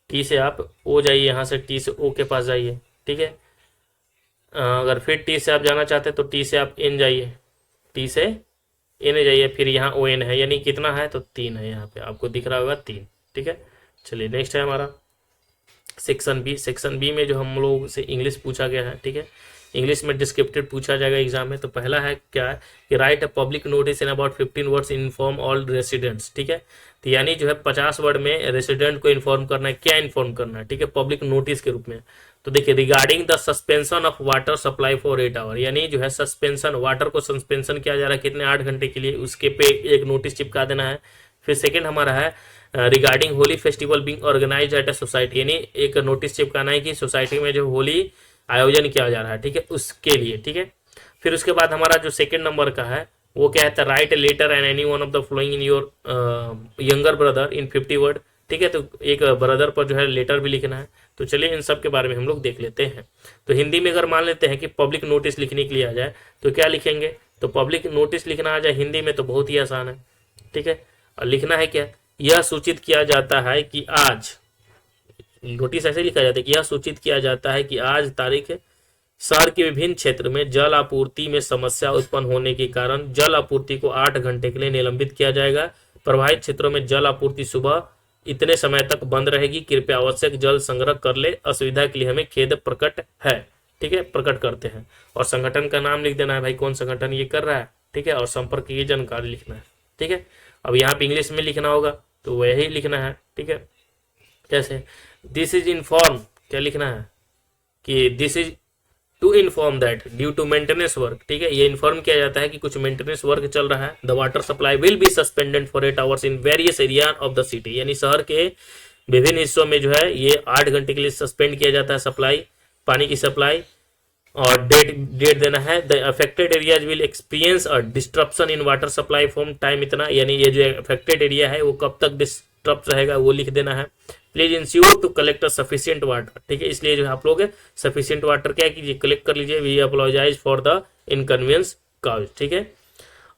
टी से आप ओ जाइए, यहाँ से टी से ओ के पास जाइए। ठीक है, अगर फिर टी से आप जाना चाहते हैं तो टी से आप एन जाइए, टी से एन जाइए, फिर यहाँ ओ एन है, यानी कितना है, तो 3 है, यहाँ पे आपको दिख रहा होगा 3। ठीक है, चलिए नेक्स्ट है हमारा सेक्शन बी। सेक्शन बी में जो हम लोग से इंग्लिश पूछा गया है, ठीक है, इंग्लिश में डिस्क्रिप्टिव पूछा जाएगा एग्जाम में। तो पहला है क्या है कि right a public notice in about 15 words inform all residents, ठीक है। तो यानी जो है 50 वर्ड में रेसिडेंट को इन्फॉर्म करना है, क्या इन्फॉर्म करना है, ठीक है, पब्लिक नोटिस के रूप में। तो देखिए, regarding the suspension of water supply for 8 hour, यानी जो है सस्पेंशन, वाटर को सस्पेंशन किया जा रहा है कितने, 8 घंटे के लिए, उसके पे एक नोटिस चिपका देना है। फिर सेकेंड हमारा है regarding Holi festival being organised at a society, यानी एक नोटिस चिपकाना है कि सोसाइटी में जो होली आयोजन किया जा रहा है, ठीक है, उसके लिए, ठीक है। फिर उसके बाद हमारा जो सेकंड नंबर का है वो क्या है, write letter and any one of the following in your younger brother in 50 word, ठीक है। तो एक ब्रदर पर जो है लेटर भी लिखना है। तो चलिए इन सब के बारे में हम लोग देख लेते हैं। तो हिंदी में अगर मान लेते हैं कि पब्लिक नोटिस लिखने के लिए आ जाए तो क्या लिखेंगे, तो पब्लिक नोटिस लिखना आ जाए हिंदी में तो बहुत ही आसान है, ठीक है। और लिखना है क्या, यह सूचित किया जाता है कि आज, नोटिस ऐसे लिखा जाता है कि यह सूचित किया जाता है कि आज तारीख शहर के विभिन्न क्षेत्र में जल आपूर्ति में समस्या उत्पन्न होने के कारण जल आपूर्ति को 8 घंटे के लिए निलंबित किया जाएगा। प्रभावित क्षेत्रों में जल आपूर्ति सुबह इतने समय तक बंद रहेगी, कृपया आवश्यक जल संग्रह कर ले, असुविधा के लिए हमें खेद प्रकट है, ठीक है, प्रकट करते हैं। और संगठन का नाम लिख देना है भाई, कौन संगठन ये कर रहा है, ठीक है, और संपर्क की जानकारी लिखना है, ठीक है। अब यहाँ पे इंग्लिश में लिखना होगा तो वही लिखना है, ठीक है। कैसे, दिस इज इन्फॉर्म, क्या लिखना है कि this is to inform that due to maintenance work, ठीक है, ये इन्फॉर्म किया जाता है कि कुछ मेंटेनेंस वर्क चल रहा है। The water supply will be suspended for 8 hours in various area of the city, यानी शहर के विभिन्न हिस्सों में जो है ये 8 घंटे के लिए सस्पेंड किया जाता है सप्लाई, पानी की सप्लाई। और डेट देना है, the affected areas will experience a disruption in water supply from time इतना, यानी ये जो अफेक्टेड एरिया है वो कब तक डिस्टर्ब रहेगा वो लिख देना है। Please ensure to collect sufficient water, ठीक है, इसलिए जो आप लोग सफिशियंट वाटर क्या कीजिए, कलेक्ट कर लीजिए। We apologise for the inconvenience cause, ठीक है।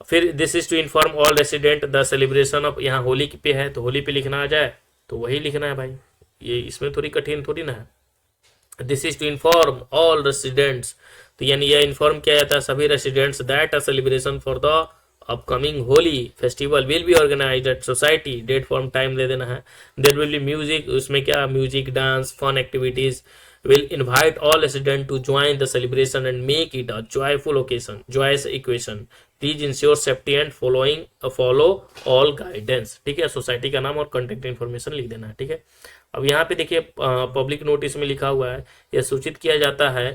फिर this is to inform all resident the celebration of, यहाँ होली पे है तो होली पे लिखना आ जाए तो वही लिखना है भाई, ये इसमें थोड़ी कठिन थोड़ी ना है। This is to inform all residents, तो यानी यह इन्फॉर्म किया जाता है सभी residents that a celebration for the upcoming Holi festival will be organised at society, date from time दे देना है। देयर विल बी म्यूजिक, उसमें क्या music, dance, fun activities, will invite all residents to join the celebration and make it a joyful occasion, joyous occasion. Please ensure safety and follow all guidance, ठीक है। Society का नाम और contact information लिख देना है, ठीक है। अब यहाँ पे देखिए पब्लिक नोटिस में लिखा हुआ है, यह सूचित किया जाता है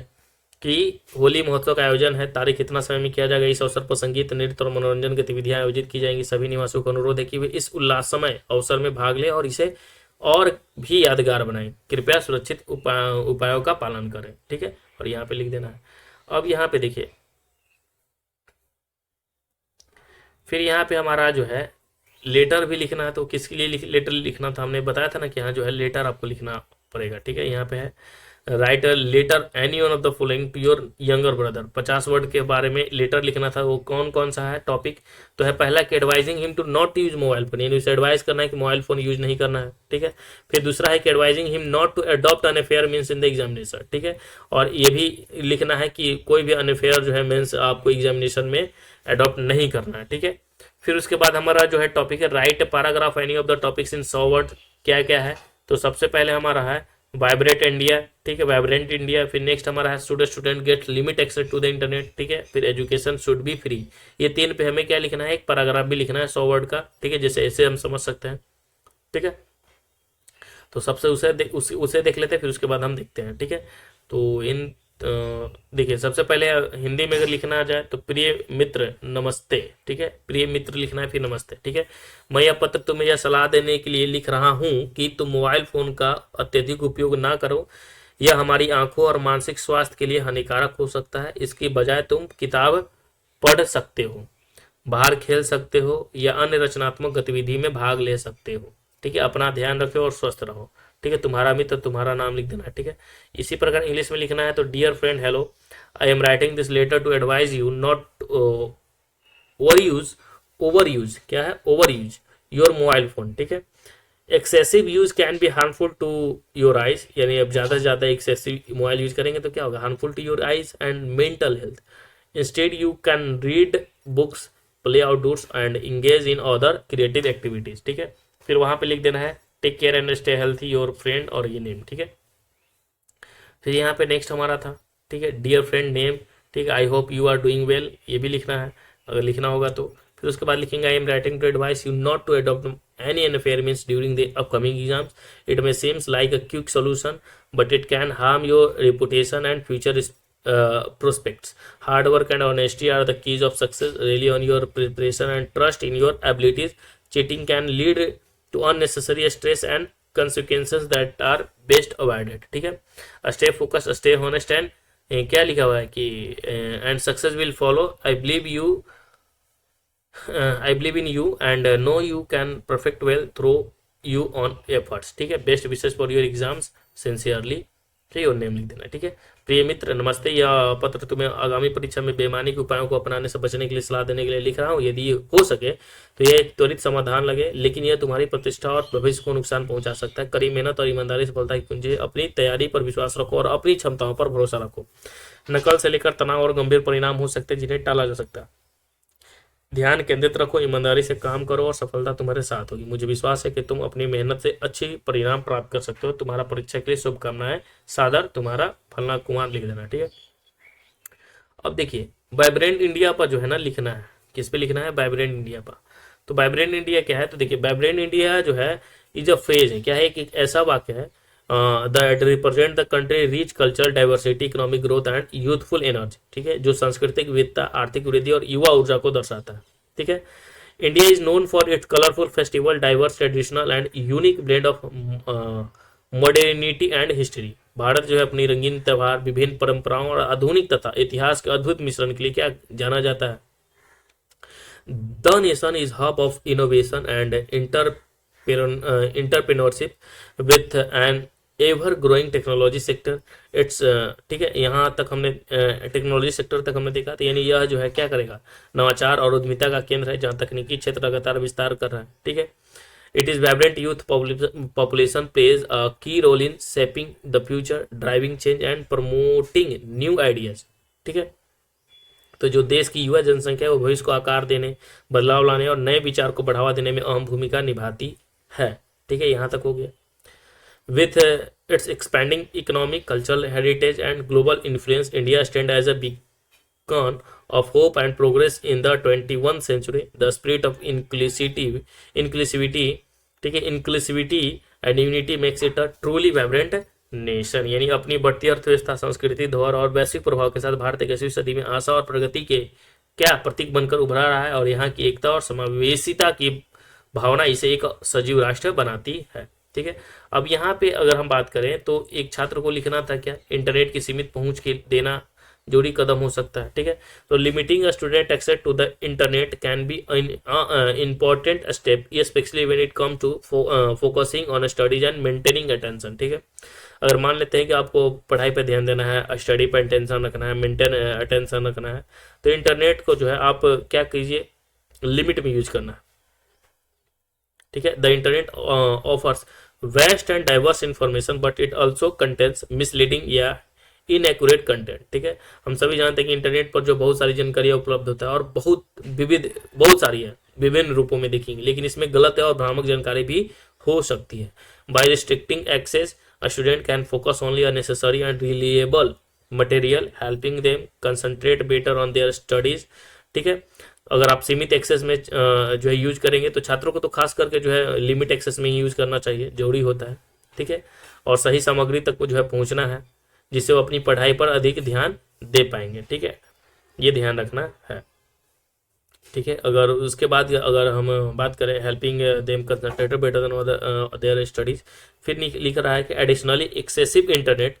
कि होली महोत्सव का आयोजन है, तारीख इतना समय में किया जाएगा। इस अवसर पर संगीत, नृत्य और मनोरंजन गतिविधियां आयोजित की जाएंगी। सभी निवासियों को अनुरोध है कि वे इस उल्लासमय अवसर में भाग लें और इसे और भी यादगार बनाएं। कृपया सुरक्षित उपायों का पालन करें, ठीक है। और यहाँ पे लिख देना है। अब यहाँ पे देखिए, फिर यहाँ पे हमारा जो है लेटर भी लिखना है। तो किसके लिए लेटर लिखना था, हमने बताया था ना कि यहाँ जो है लेटर आपको लिखना पड़ेगा, ठीक है। यहाँ पे है write a letter any one of the following to your younger brother, 50 word के बारे में लेटर लिखना था। वो कौन कौन सा है टॉपिक, तो है पहला कि advising him to not use mobile phone, यानी उसे एडवाइस करना है कि मोबाइल फोन यूज नहीं करना है, ठीक है। फिर दूसरा है कि advising him not to adopt an unfair means in the examination, ठीक है। और ये भी लिखना है कि कोई भी अनअफेयर जो है मीन्स आपको एग्जामिनेशन में अडॉप्ट नहीं करना है, ठीक है। फिर उसके बाद हमारा जो है टॉपिक है right paragraph any of the topics in 100 word, क्या क्या है। तो सबसे पहले हमारा है वाइब्रेट इंडिया, ठीक है, वाइब्रेंट इंडिया। फिर नेक्स्ट हमारा है student get limit access to the internet, ठीक है। फिर एजुकेशन शुड बी फ्री। ये 3 पे हमें क्या लिखना है, एक पैराग्राफ भी लिखना है 100 वर्ड का, ठीक है, जैसे ऐसे हम समझ सकते हैं, ठीक है। तो सबसे उसे देख लेते हैं, फिर उसके बाद हम देखते हैं, ठीक है। तो इन देखिए सबसे पहले हिंदी में अगर लिखना आ जाए तो प्रिय मित्र नमस्ते, ठीक है, प्रिय मित्र लिखना है, फिर नमस्ते, ठीक है। मैं यह पत्र तुम्हें यह सलाह देने के लिए लिख रहा हूं कि तुम मोबाइल फोन का अत्यधिक उपयोग ना करो, यह हमारी आंखों और मानसिक स्वास्थ्य के लिए हानिकारक हो सकता है। इसकी बजाय तुम किताब पढ़ सकते हो, बाहर खेल सकते हो या अन्य रचनात्मक गतिविधि में भाग ले सकते हो, ठीक है। अपना ध्यान रखो और स्वस्थ रहो, ठीक है। तुम्हारा मित्र, तुम्हारा नाम लिख देना है, ठीक है। इसी प्रकार इंग्लिश में लिखना है तो dear friend hello, I am writing this letter to advise you not over use, क्या है, over use your mobile phone, ठीक है। Excessive use can be harmful to your eyes, यानी अब ज्यादा से ज्यादा एक्सेसिव मोबाइल यूज करेंगे तो क्या होगा, harmful to your eyes and mental health. Instead you can read books, play outdoors and engage in other creative activities, ठीक है। फिर वहां पे लिख देना है take care and stay healthy your friend और ये नेम, ठीक है। फिर यहाँ पे नेक्स्ट हमारा था ठीक है, डियर फ्रेंड नेम, ठीक है, I hope you are doing well, ये भी लिखना है अगर लिखना होगा तो। फिर उसके बाद लिखेंगे I am writing to advise you not to adopt any unfair means during the upcoming exams. It may seem like a quick solution, but it can harm your reputation and future prospects. Hard work and honesty are the keys of success. Rely on your preparation and trust in your abilities. Cheating can lead to unnecessary stress and consequences that are best avoided. ठीक है, stay focused, stay honest and क्या लिखा हुआ है कि and success will follow. I believe in you and know you can perfect well through you on efforts. ठीक है, best wishes for your exams sincerely, ठीक है, और नेम लिख देना। ठीक है, प्रिय मित्र नमस्ते, यह पत्र तुम्हें आगामी परीक्षा में बेईमानी के उपायों को अपनाने से बचने के लिए सलाह देने के लिए लिख रहा हूँ। यदि हो सके तो यह एक त्वरित समाधान लगे, लेकिन यह तुम्हारी प्रतिष्ठा और भविष्य को नुकसान पहुंचा सकता है। कड़ी मेहनत और ईमानदारी सफलता की कुंजी है। अपनी तैयारी पर विश्वास रखो और अपनी क्षमताओं पर भरोसा रखो। नकल से लेकर तनाव और गंभीर परिणाम हो सकते हैं जिन्हें टाला जा सकता है। ध्यान केंद्रित रखो, ईमानदारी से काम करो और सफलता तुम्हारे साथ होगी। मुझे विश्वास है कि तुम अपनी मेहनत से अच्छी परिणाम प्राप्त कर सकते हो। तुम्हारा परीक्षा के लिए शुभकामनाएं। सादर तुम्हारा फलना कुमार, लिख देना। ठीक है, अब देखिए वाइब्रेंट इंडिया पर जो है ना लिखना है, किस पे लिखना है, वाइब्रेंट इंडिया पर। तो वाइब्रेंट इंडिया क्या है, तो देखिए वाइब्रेंट इंडिया जो है इज अ फ्रेज है, क्या है, एक ऐसा वाक्य है that represent the country rich culture diversity economic growth and youthful energy. ठीक है, जो सांस्कृतिक विविधता, आर्थिक वृद्धि और युवा ऊर्जा को दर्शाता है। ठीक है, India is known for its colourful festival, diverse traditional and unique blend of modernity and history. Bharat जो है अपनी रंगीन त्यौहार, विभिन्न परंपराओं और आधुनिक तथा इतिहास के अद्भुत मिश्रण के लिए क्या जाना जाता है। The nation is hub of innovation and entrepreneurship with an ever growing technology sector. It's ठीक है, यहाँ तक हमने टेक्नोलॉजी सेक्टर तक हमने देखा, तो यानी यह जो है क्या करेगा, नवाचार और उद्यमिता का केंद्र है जहाँ तकनीकी क्षेत्र लगातार विस्तार कर रहा है। ठीक है, it is vibrant youth population plays a key role in shaping the future, driving change and promoting new ideas. ठीक है, तो जो देश की युवा जनसंख्या है वो भविष्य को आकार देने, बदलाव लाने और नए विचार को बढ़ावा देने में अहम भूमिका निभाती है। ठीक है, यहाँ तक हो गया। With its expanding economic, cultural heritage and global influence, India stands as a beacon of hope and progress in the 21st century. The spirit of inclusivity, ठीक है, inclusivity and unity makes it a truly vibrant nation. यानी अपनी बढ़ती अर्थव्यवस्था, संस्कृति, धरोहर और वैश्विक प्रभाव के साथ भारत 21वीं सदी में आशा और प्रगति के क्या प्रतीक बनकर उभरा रहा है, और यहाँ की एकता और समावेशिता की भावना इसे एक सजीव राष्ट्र बनाती है। ठीक है, अब यहाँ पे अगर हम बात करें तो एक छात्र को लिखना था क्या, इंटरनेट की सीमित पहुंच के देना जरूरी कदम हो सकता है। ठीक है, तो limiting a student access to the internet can be important step, specially when it come to focusing on studies and maintaining attention. ठीक है, अगर मान लेते हैं कि आपको पढ़ाई पर ध्यान देना है, स्टडी पर अटेंशन रखना है, मेंटेन अटेंशन रखना है, तो इंटरनेट को जो है आप क्या कीजिए, लिमिट में यूज करना है। ठीक है, the internet offers vast and diverse information but it also contains misleading या inaccurate content। ठीक है, हम सभी जानते हैं कि इंटरनेट पर जो बहुत सारी जानकारी उपलब्ध होता है और बहुत सारी है, विभिन्न रूपों में देखेंगे, लेकिन इसमें गलत है और भ्रामक जानकारी भी हो सकती है। by restricting access a student can focus only on necessary and reliable material, helping them concentrate better on their studies। ठीक है, अगर आप सीमित एक्सेस में जो है यूज करेंगे तो छात्रों को तो खास करके जो है लिमिट एक्सेस में ही यूज करना चाहिए, जरूरी होता है। ठीक है, और सही सामग्री तक को जो है पहुंचना है, जिससे वो अपनी पढ़ाई पर अधिक ध्यान दे पाएंगे। ठीक है, ये ध्यान रखना है। ठीक है, अगर उसके बाद अगर हम बात करें helping them concentrate better than their studies, फिर लिख रहा है कि additionally excessive internet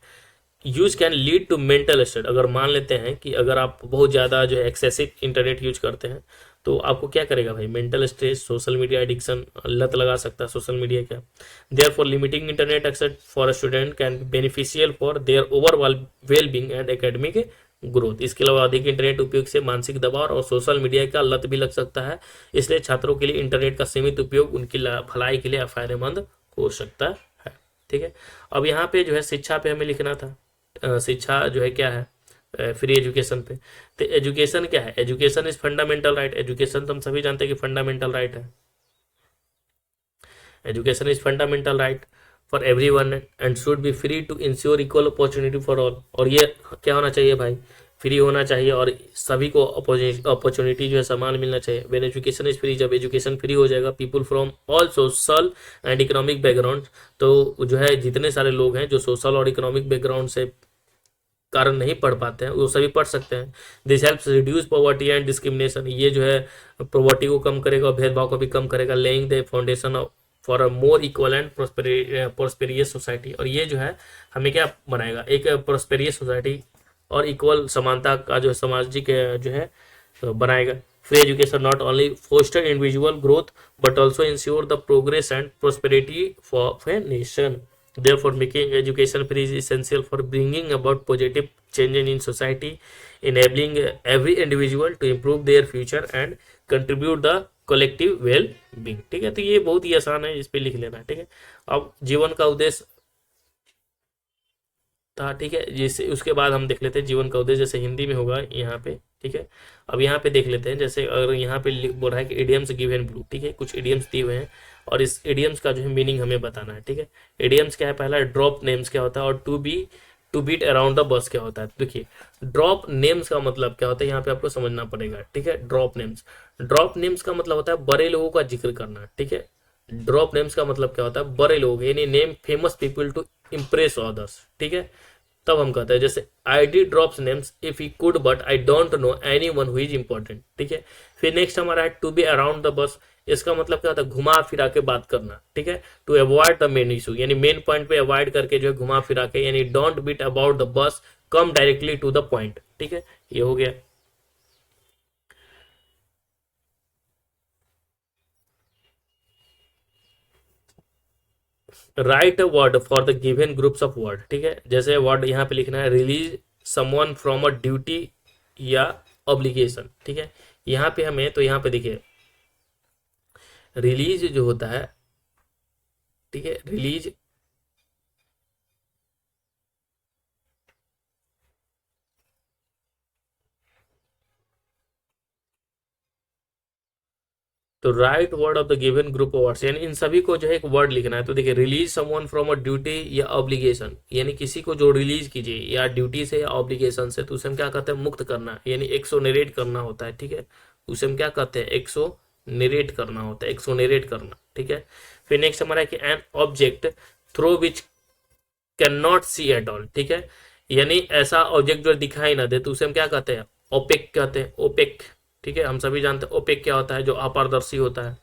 use can lead to mental state. अगर मान लेते हैं कि अगर आप बहुत ज़्यादा जो है एक्सेसिव इंटरनेट यूज करते हैं तो आपको क्या करेगा भाई, mental stress, social media addiction, लत लगा सकता है सोशल मीडिया का। Therefore limiting internet access for a student can be beneficial for their overall wellbeing and academic growth. इसके अलावा अधिक इंटरनेट उपयोग से मानसिक दबाव और सोशल मीडिया का लत भी लग सकता है, इसलिए छात्रों के लिए इंटरनेट का सीमित उपयोग उनकी भलाई के लिए फायदेमंद हो सकता है। ठीक है, अब यहाँ पे जो है शिक्षा पे हमें लिखना था, शिक्षा जो है क्या है, फ्री एजुकेशन पे। तो एजुकेशन क्या है, education is fundamental right. Education तो हम सभी जानते हैं कि फंडामेंटल राइट है, education is fundamental right. For everyone and should be free to ensure equal opportunity for all. और ये क्या होना चाहिए भाई, फ्री होना चाहिए और सभी को अपॉर्चुनिटी जो है समान मिलना चाहिए। व्हेन एजुकेशन इज फ्री, जब एजुकेशन फ्री हो जाएगा, people from all social and economic background, तो जो है जितने सारे लोग हैं जो सोशल और इकोनॉमिक बैकग्राउंड से कारण नहीं पढ़ पाते हैं वो सभी पढ़ सकते हैं। This helps reduce poverty and discrimination, ये जो है पॉवर्टी को कम करेगा और भेदभाव को भी कम करेगा। Laying the foundation for a more equal and prosperous society, और ये जो है हमें क्या बनाएगा, एक प्रोस्पेरियस सोसाइटी और इक्वल समानता का जो सामाजिक जो है बनाएगा। Free education not only foster individual growth but also ensure the progress and prosperity of a nation. Therefore, making education free is essential for bringing about positive change in society, enabling every individual to improve their future and contribute the collective well-being। ठीक है, तो ये बहुत ही आसान है, इस पे लिख लेना। ठीक है, अब जीवन का उद्देश्य था। ठीक है, जैसे उसके बाद हम देख लेते हैं जीवन का उद्देश्य, जैसे हिंदी में होगा यहाँ पे। ठीक है, अब यहाँ पे देख लेते हैं, जैसे अगर यहाँ पे बोल रहा है कि इडियम्स गिवन ब्लू। ठीक है, कुछ इडियम्स दिए हुए हैं और इस इडियम्स का जो है मीनिंग हमें बताना है। ठीक है, इडियम्स क्या है, पहला ड्रॉप नेम्स क्या होता है और to beat around the bus क्या होता है। देखिए, ड्रॉप नेम्स का मतलब क्या होता है, यहाँ पे आपको समझना पड़ेगा। ठीक है, ड्रॉप नेम्स का मतलब होता है बड़े लोगों का जिक्र करना। ठीक है, ड्रॉप नेम्स का मतलब क्या होता है, बड़े लोग, यानी name famous people to impress others. ठीक है, तब हम कहते हैं जैसे I'd drops names if he could but I don't know anyone who is important. ठीक है, फिर नेक्स्ट हमारा है to be around the bus, इसका मतलब क्या होता है, घुमा फिरा के बात करना। ठीक है, to avoid the main issue, यानी मेन पॉइंट पे अवॉइड करके जो है घुमा फिरा के, यानी don't beat about the bush, come directly to the point. ठीक है, ये हो गया। Write a word for the given groups of word. ठीक है, जैसे वर्ड यहाँ पे लिखना है release someone from a duty या ऑब्लिगेशन। ठीक है, यहाँ पे हमें, तो यहाँ पे देखिए रिलीज जो होता है, ठीक है, रिलीज तो right word of the given group of words, यानी इन सभी को जो है एक वर्ड लिखना है। तो देखिए release someone from a duty या ऑब्लिगेशन, यानी किसी को जो रिलीज कीजिए या ड्यूटी से या ऑब्लिगेशन से, तो उसे हम क्या कहते हैं, मुक्त करना, यानी एक्सोनरेट करना होता है। ठीक है, उसे हम क्या कहते हैं, एक्सोनरेट करना होता है, एक्सोनरेट करना। ठीक है, फिर नेक्स्ट हमारा है कि an object through which can not see at all. ठीक है, यानी ऐसा ऑब्जेक्ट जो दिखाई ना दे, तो उसे हम क्या कहते हैं, ओपेक कहते हैं, ओपेक। ठीक है, हम सभी जानते हैं ओपेक क्या होता है, जो अपारदर्शी होता है।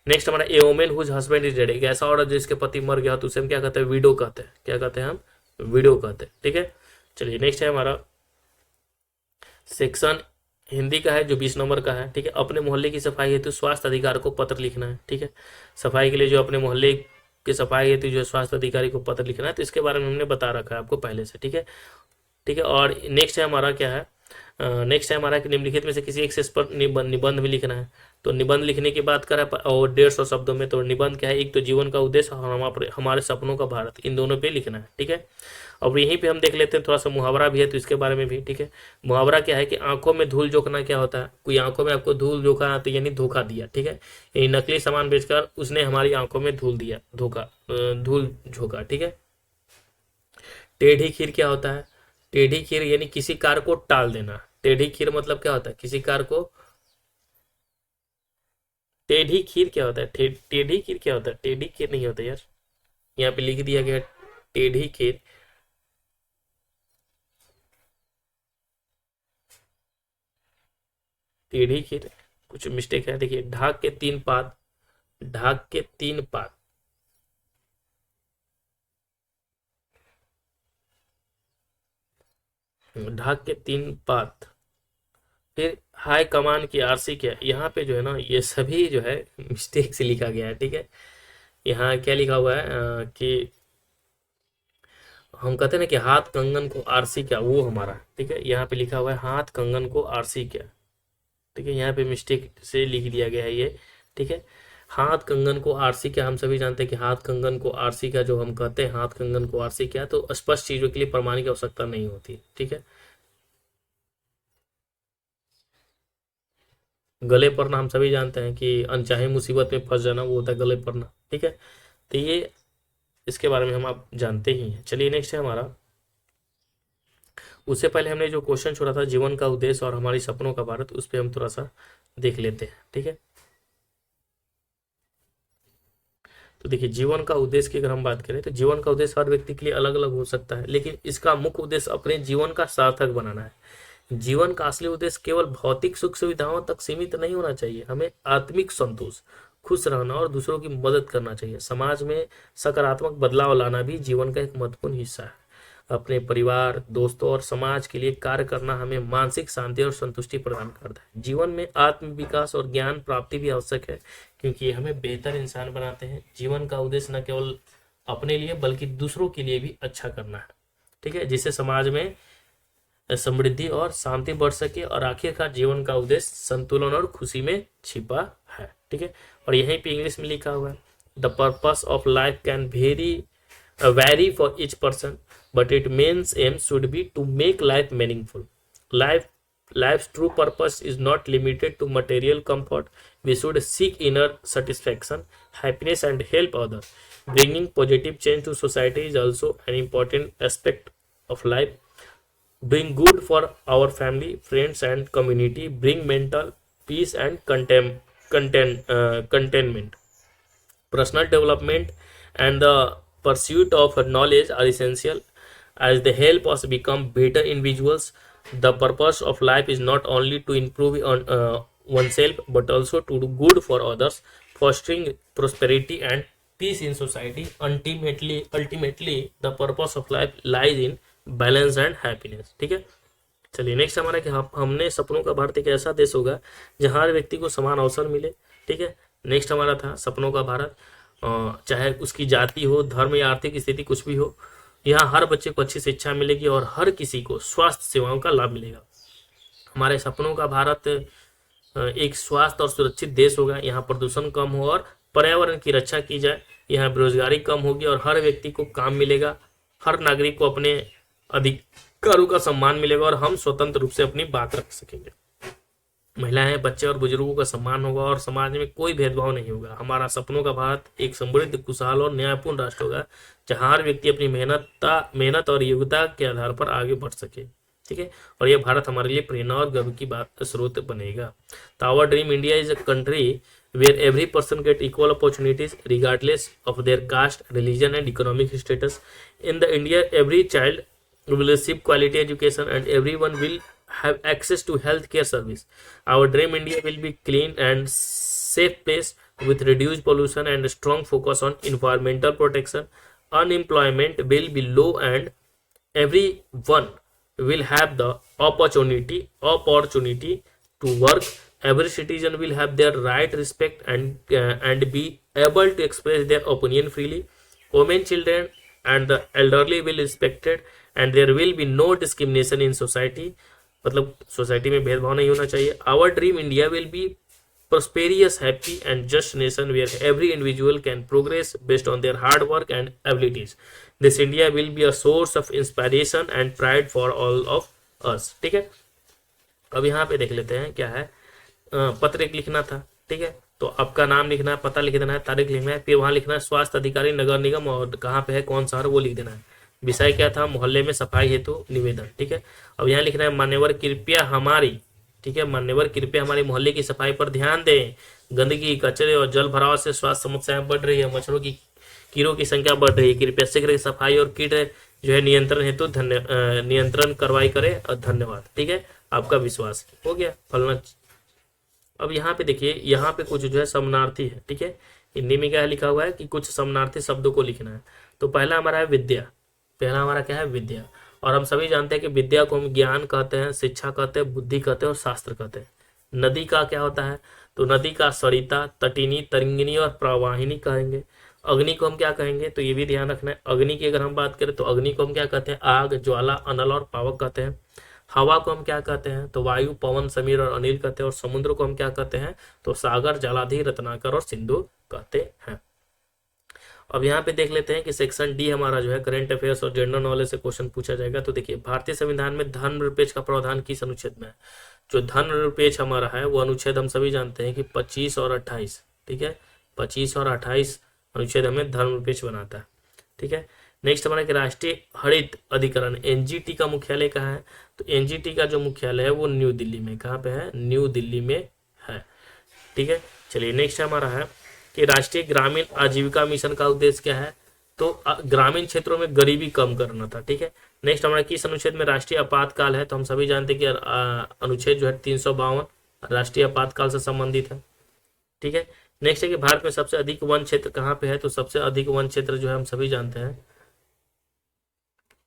नेक्स्ट हमारा a women whose husband is dead, एक ऐसा औरत जिसके पति मर गया, तो उसे हम क्या कहते हैं, विडो कहते हैं। क्या कहते हैं हम, विडो कहते हैं। ठीक है, चलिए नेक्स्ट है हमारा सेक्शन हिंदी का है, जो 20 नंबर का है। ठीक है, अपने मोहल्ले की सफाई हेतु स्वास्थ्य अधिकारी को पत्र लिखना है। ठीक है, सफाई के लिए जो अपने मोहल्ले की सफाई हेतु जो स्वास्थ्य अधिकारी को पत्र लिखना है, तो इसके बारे में हमने बता रखा है आपको पहले से। ठीक है, ठीक है, और नेक्स्ट है हमारा क्या है, नेक्स्ट है हमारा कि निम्नलिखित में से किसी एक शेष पर निबंध भी लिखना है। तो निबंध लिखने की बात करें और 150 शब्दों में, तो निबंध क्या है, एक तो जीवन का उद्देश्य और हमारे सपनों का भारत, इन दोनों पे लिखना है। ठीक है, और यहीं पे हम देख लेते हैं थोड़ा सा मुहावरा भी है, तो इसके बारे में भी। ठीक है, मुहावरा क्या है कि आंखों में धूल झोंकना क्या होता है, कोई आंखों में आपको धूल झोंका तो यानी धोखा दिया। ठीक है, यानी नकली सामान बेचकर उसने हमारी आंखों में धूल दिया, धूल झोंका। ठीक है, टेढ़ी खीर क्या होता है, टेढ़ी खीर यानी किसी कार्य को टाल देना। टेढ़ी खीर मतलब क्या होता है, किसी कार्य को, टेढ़ी खीर क्या होता है, टेढ़ी खीर क्या होता है, टेढ़ी खीर नहीं होता यार, यहाँ पे लिख दिया गया टेढ़ी खीर। टेढ़ी खीर कुछ मिस्टेक है, देखिए ढाक के तीन पात, ढाक के तीन पात, ढाक के तीन पात। फिर हाई कमान की आरसी क्या, यहाँ पे जो है ना ये सभी जो है मिस्टेक से लिखा गया है। ठीक है, यहाँ क्या लिखा हुआ है कि हम कहते हैं ना कि हाथ कंगन को आरसी क्या, वो हमारा। ठीक है, यहाँ पे लिखा हुआ है हाथ कंगन को आरसी क्या। ठीक है, यहाँ पे मिस्टेक से लिख दिया गया है ये। ठीक है, हाथ कंगन को आरसी क्या, हम सभी जानते हैं कि हाथ कंगन को आरसी क्या, जो हम कहते हैं हाथ कंगन को आरसी क्या, तो स्पष्ट चीजों के लिए प्रमाण की आवश्यकता नहीं होती। ठीक है, गले पड़ना हम सभी जानते हैं कि अनचाहे मुसीबत में फंस जाना, वो होता है गले पड़ना। ठीक है, तो ये इसके बारे में हम आप जानते ही हैं। चलिए नेक्स्ट है हमारा, उससे पहले हमने जो क्वेश्चन छोड़ा था जीवन का उद्देश्य और हमारी सपनों का भारत, उस पर हम थोड़ा सा देख लेते हैं, ठीक है। तो देखिए जीवन का उद्देश्य की अगर हम बात करें तो जीवन का उद्देश्य हर व्यक्ति के लिए अलग अलग हो सकता है, लेकिन इसका मुख्य उद्देश्य अपने जीवन का सार्थक बनाना है। जीवन का असली उद्देश्य केवल भौतिक सुख सुविधाओं तक सीमित नहीं होना चाहिए, हमें आत्मिक संतोष, खुश रहना और दूसरों की मदद करना चाहिए। समाज में सकारात्मक बदलाव लाना भी जीवन का एक महत्वपूर्ण हिस्सा है। अपने परिवार, दोस्तों और समाज के लिए कार्य करना हमें मानसिक शांति और संतुष्टि प्रदान करता है। जीवन में आत्म विकास और ज्ञान प्राप्ति भी आवश्यक है, क्योंकि ये हमें बेहतर इंसान बनाते हैं। जीवन का उद्देश्य न केवल अपने लिए बल्कि दूसरों के लिए भी अच्छा करना है, ठीक है, जिससे समाज में समृद्धि और शांति बढ़ सके। और आखिरकार जीवन का उद्देश्य संतुलन और खुशी में छिपा है, ठीक है। और यहीं पे इंग्लिश में लिखा हुआ है, the purpose of life can vary for each person, but its main aim should be to make life meaningful. Life's true purpose is not limited to material comfort. We should seek inner satisfaction, happiness, and help others. Bringing positive change to society is also an important aspect of life. Doing good for our family, friends, and community bring mental peace and contentment. Personal development and the pursuit of knowledge are essential as they help us become better individuals. The purpose of life is not only to improve on oneself but also to do good for others, fostering prosperity and peace in society. Ultimately, the purpose of life lies in balance and happiness, ठीक है। चलिए next हमारा कि हमने सपनों का भारत एक ऐसा देश होगा जहाँ हर व्यक्ति को समान अवसर मिले, ठीक है। नेक्स्ट हमारा था सपनों का भारत, चाहे उसकी जाति हो, धर्म या आर्थिक स्थिति कुछ भी हो, यहाँ हर बच्चे को अच्छी शिक्षा मिलेगी और हर किसी को स्वास्थ्य सेवाओं का लाभ मिलेगा। हमारे सपनों का भारत एक स्वास्थ्य और सुरक्षित देश होगा, यहाँ प्रदूषण कम हो और पर्यावरण की रक्षा की जाए, यहाँ बेरोजगारी कम होगी और हर व्यक्ति को काम मिलेगा, हर नागरिक को अपने अधिकारों का सम्मान मिलेगा और हम स्वतंत्र रूप से अपनी बात रख सकेंगे। महिलाएं, बच्चे और बुजुर्गों का सम्मान होगा और समाज में कोई भेदभाव नहीं होगा। हमारा सपनों का भारत एक समृद्ध, खुशहाल और न्यायपूर्ण राष्ट्र होगा जहां हर व्यक्ति अपनी मेहनत और योग्यता के आधार पर आगे बढ़ सके, ठीक है। और यह भारत हमारे लिए प्रेरणा और गर्व की बात स्रोत बनेगा। तो our dream India is a country where every person get equal opportunities regardless of their caste, religion and economic status. In the India, every child will receive quality education and everyone will have access to healthcare service. Our dream India will be clean and safe place with reduced pollution and strong focus on environmental protection. Unemployment will be low and everyone will have the opportunity to work. Every citizen will have their right respect and be able to express their opinion freely. Women, children and the elderly will be respected and there will be no discrimination in society. मतलब society में भेदभाव नहीं होना चाहिए। Our dream India will be prosperous, happy and just nation where every individual can progress based on their hard work and abilities. This India will be a source of inspiration and pride for all of us, ठीक है। अब यहाँ पे देख लेते हैं क्या है, पत्र एक लिखना था, ठीक है। तो आपका नाम लिखना है, पता लिख देना है, तारीख लिखना है, फिर वहां लिखना है स्वास्थ्य अधिकारी नगर निगम और कहाँ पे है, कौन सा है वो लिख देना है। विषय क्या था, मोहल्ले में सफाई हेतु निवेदन, ठीक है। अब यहाँ लिखना है मान्यवर कृपया हमारी, ठीक है, मान्यवर कृपया हमारे मोहल्ले की सफाई पर ध्यान दें। गंदगी, कचरे और जल भराव से स्वास्थ्य समस्याएं बढ़ रही है, मच्छरों की कीड़ों की संख्या बढ़ रही है। कृपया शीघ्र सफाई और कीट जो है नियंत्रण हेतु नियंत्रण कार्रवाई करें और धन्यवाद, ठीक है। आपका विश्वास हो गया फलना। अब यहाँ पे देखिए, यहाँ पे कुछ जो है समानार्थी है, ठीक है। हिंदी में क्या लिखा हुआ है कि कुछ समानार्थी शब्दों को लिखना है। तो पहला हमारा है विद्या, पहला हमारा क्या है विद्या। और हम सभी जानते हैं कि विद्या को हम ज्ञान कहते हैं, शिक्षा कहते हैं, बुद्धि कहते हैं और शास्त्र कहते हैं। नदी का क्या होता है, तो नदी का सरिता, तटिनी, तरंगिनी और प्रवाहिनी कहेंगे। अग्नि को हम क्या कहेंगे, तो ये भी ध्यान रखना है। अग्नि की अगर हम बात करें तो अग्नि को हम क्या कहते हैं, आग, ज्वाला, अनल और पावक कहते हैं। हवा को हम क्या कहते हैं, तो वायु, पवन, समीर और अनिल कहते हैं। और समुद्र को हम क्या कहते हैं, तो सागर, जलाधि, रत्नाकर और सिंधु कहते हैं। अब यहाँ पे देख लेते हैं कि सेक्शन डी हमारा जो है करंट अफेयर्स और जनरल नॉलेज से क्वेश्चन पूछा जाएगा। तो देखिए, भारतीय संविधान में धर्मनिरपेक्ष का प्रावधान किस अनुच्छेद में है। जो धर्मनिरपेक्ष हमारा है वो अनुच्छेद हम सभी जानते हैं कि 25 और 28, ठीक है। 25 और 28 अनुच्छेद हमें धर्मनिरपेक्ष बनाता है। ठीक है। नेक्स्ट हमारा कि राष्ट्रीय हरित अधिकरण एनजीटी का मुख्यालय कहाँ है? तो एनजीटी का जो मुख्यालय है वो न्यू दिल्ली में, कहाँ पे है? न्यू दिल्ली में है। ठीक है। चलिए नेक्स्ट हमारा है कि राष्ट्रीय ग्रामीण आजीविका मिशन का उद्देश्य क्या है? तो ग्रामीण क्षेत्रों में गरीबी कम करना था। ठीक है। नेक्स्ट हमारा किस अनुच्छेद में राष्ट्रीय आपातकाल है? तो हम सभी जानते हैं कि अनुच्छेद जो है 352 राष्ट्रीय आपातकाल से संबंधित है। ठीक है। नेक्स्ट है कि भारत में सबसे अधिक वन क्षेत्र कहाँ पे है? तो सबसे अधिक वन क्षेत्र जो है हम सभी जानते हैं,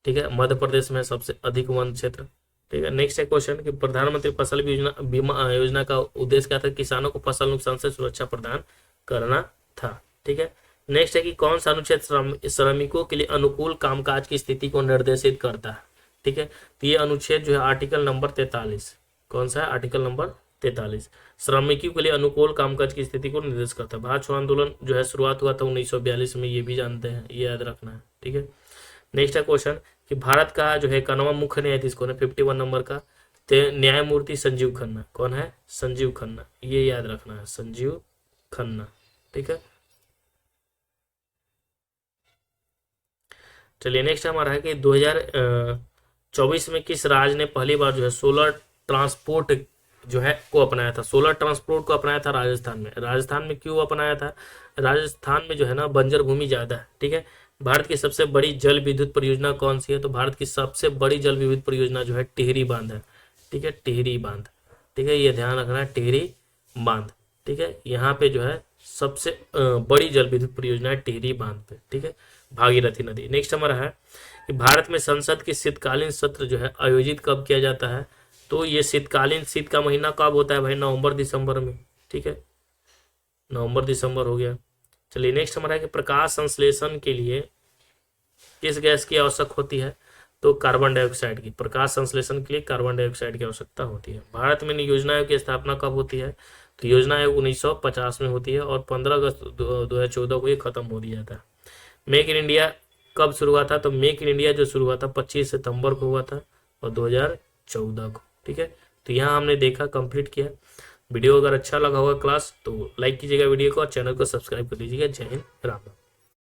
ठीक है, मध्य प्रदेश में सबसे अधिक वन क्षेत्र। ठीक है। नेक्स्ट है क्वेश्चन कि प्रधानमंत्री फसल बीमा योजना का उद्देश्य क्या था? किसानों को फसल नुकसान से सुरक्षा प्रदान करना था। ठीक है। नेक्स्ट है कि कौन सा अनुच्छेद श्रमिकों के लिए अनुकूल कामकाज की स्थिति को निर्देशित करता है? ठीक है। तो ये अनुच्छेद जो है आर्टिकल नंबर 43, कौन सा है? आर्टिकल नंबर 43 श्रमिकों के लिए अनुकूल कामकाज की स्थिति को निर्देश करता है। भारत छोड़ो आंदोलन जो है शुरुआत हुआ था 1942 में, ये भी जानते हैं, ये याद रखना है। ठीक है। नेक्स्ट है क्वेश्चन कि भारत का जो है 91वां मुख्य न्यायाधीश कौन है? 51 नंबर का न्यायमूर्ति संजीव खन्ना। कौन है? संजीव खन्ना, ये याद रखना है, संजीव खन्ना। ठीक है। चलिए नेक्स्ट हमारा है कि 2024 में किस राज्य ने पहली बार जो है सोलर ट्रांसपोर्ट जो है को अपनाया था? सोलर ट्रांसपोर्ट को अपनाया था राजस्थान में। राजस्थान में क्यों अपनाया था? राजस्थान में जो है ना बंजर भूमि ज्यादा है। ठीक है। भारत की सबसे बड़ी जल विद्युत परियोजना कौन सी है? तो भारत की सबसे बड़ी जल विद्युत परियोजना जो है टिहरी बांध है। ठीक है, टिहरी बांध। ठीक है, ये ध्यान रखना है, टिहरी बांध। ठीक है, यहाँ पे जो है सबसे बड़ी जल विद्युत परियोजना है टिहरी बांध पे। ठीक है, भागीरथी नदी। नेक्स्ट हमारा है कि भारत में संसद के शीतकालीन सत्र जो है आयोजित कब किया जाता है? तो ये शीतकालीन, शीत का महीना कब होता है भाई? नवंबर दिसंबर में। ठीक है, नवंबर दिसंबर हो गया। चलिए नेक्स्ट हमारा है कि प्रकाश संश्लेषण के लिए किस गैस की आवश्यक होती है? तो कार्बन डाइऑक्साइड की। प्रकाश संश्लेषण के लिए कार्बन डाइऑक्साइड की आवश्यकता होती है। भारत में योजना आयोग की स्थापना कब होती है? तो योजना आयोग 1950 में होती है और 15 अगस्त 2014 को ये खत्म हो दिया था। मेक इन इंडिया कब शुरू हुआ था? तो मेक इन इंडिया जो शुरू हुआ था 25 सितंबर को हुआ था और 2014 को। ठीक है, तो यहाँ हमने देखा, कंप्लीट किया। वीडियो अगर अच्छा लगा होगा क्लास तो लाइक कीजिएगा वीडियो को और चैनल को सब्सक्राइब कर लीजिएगा। जय हिंद, राम राम।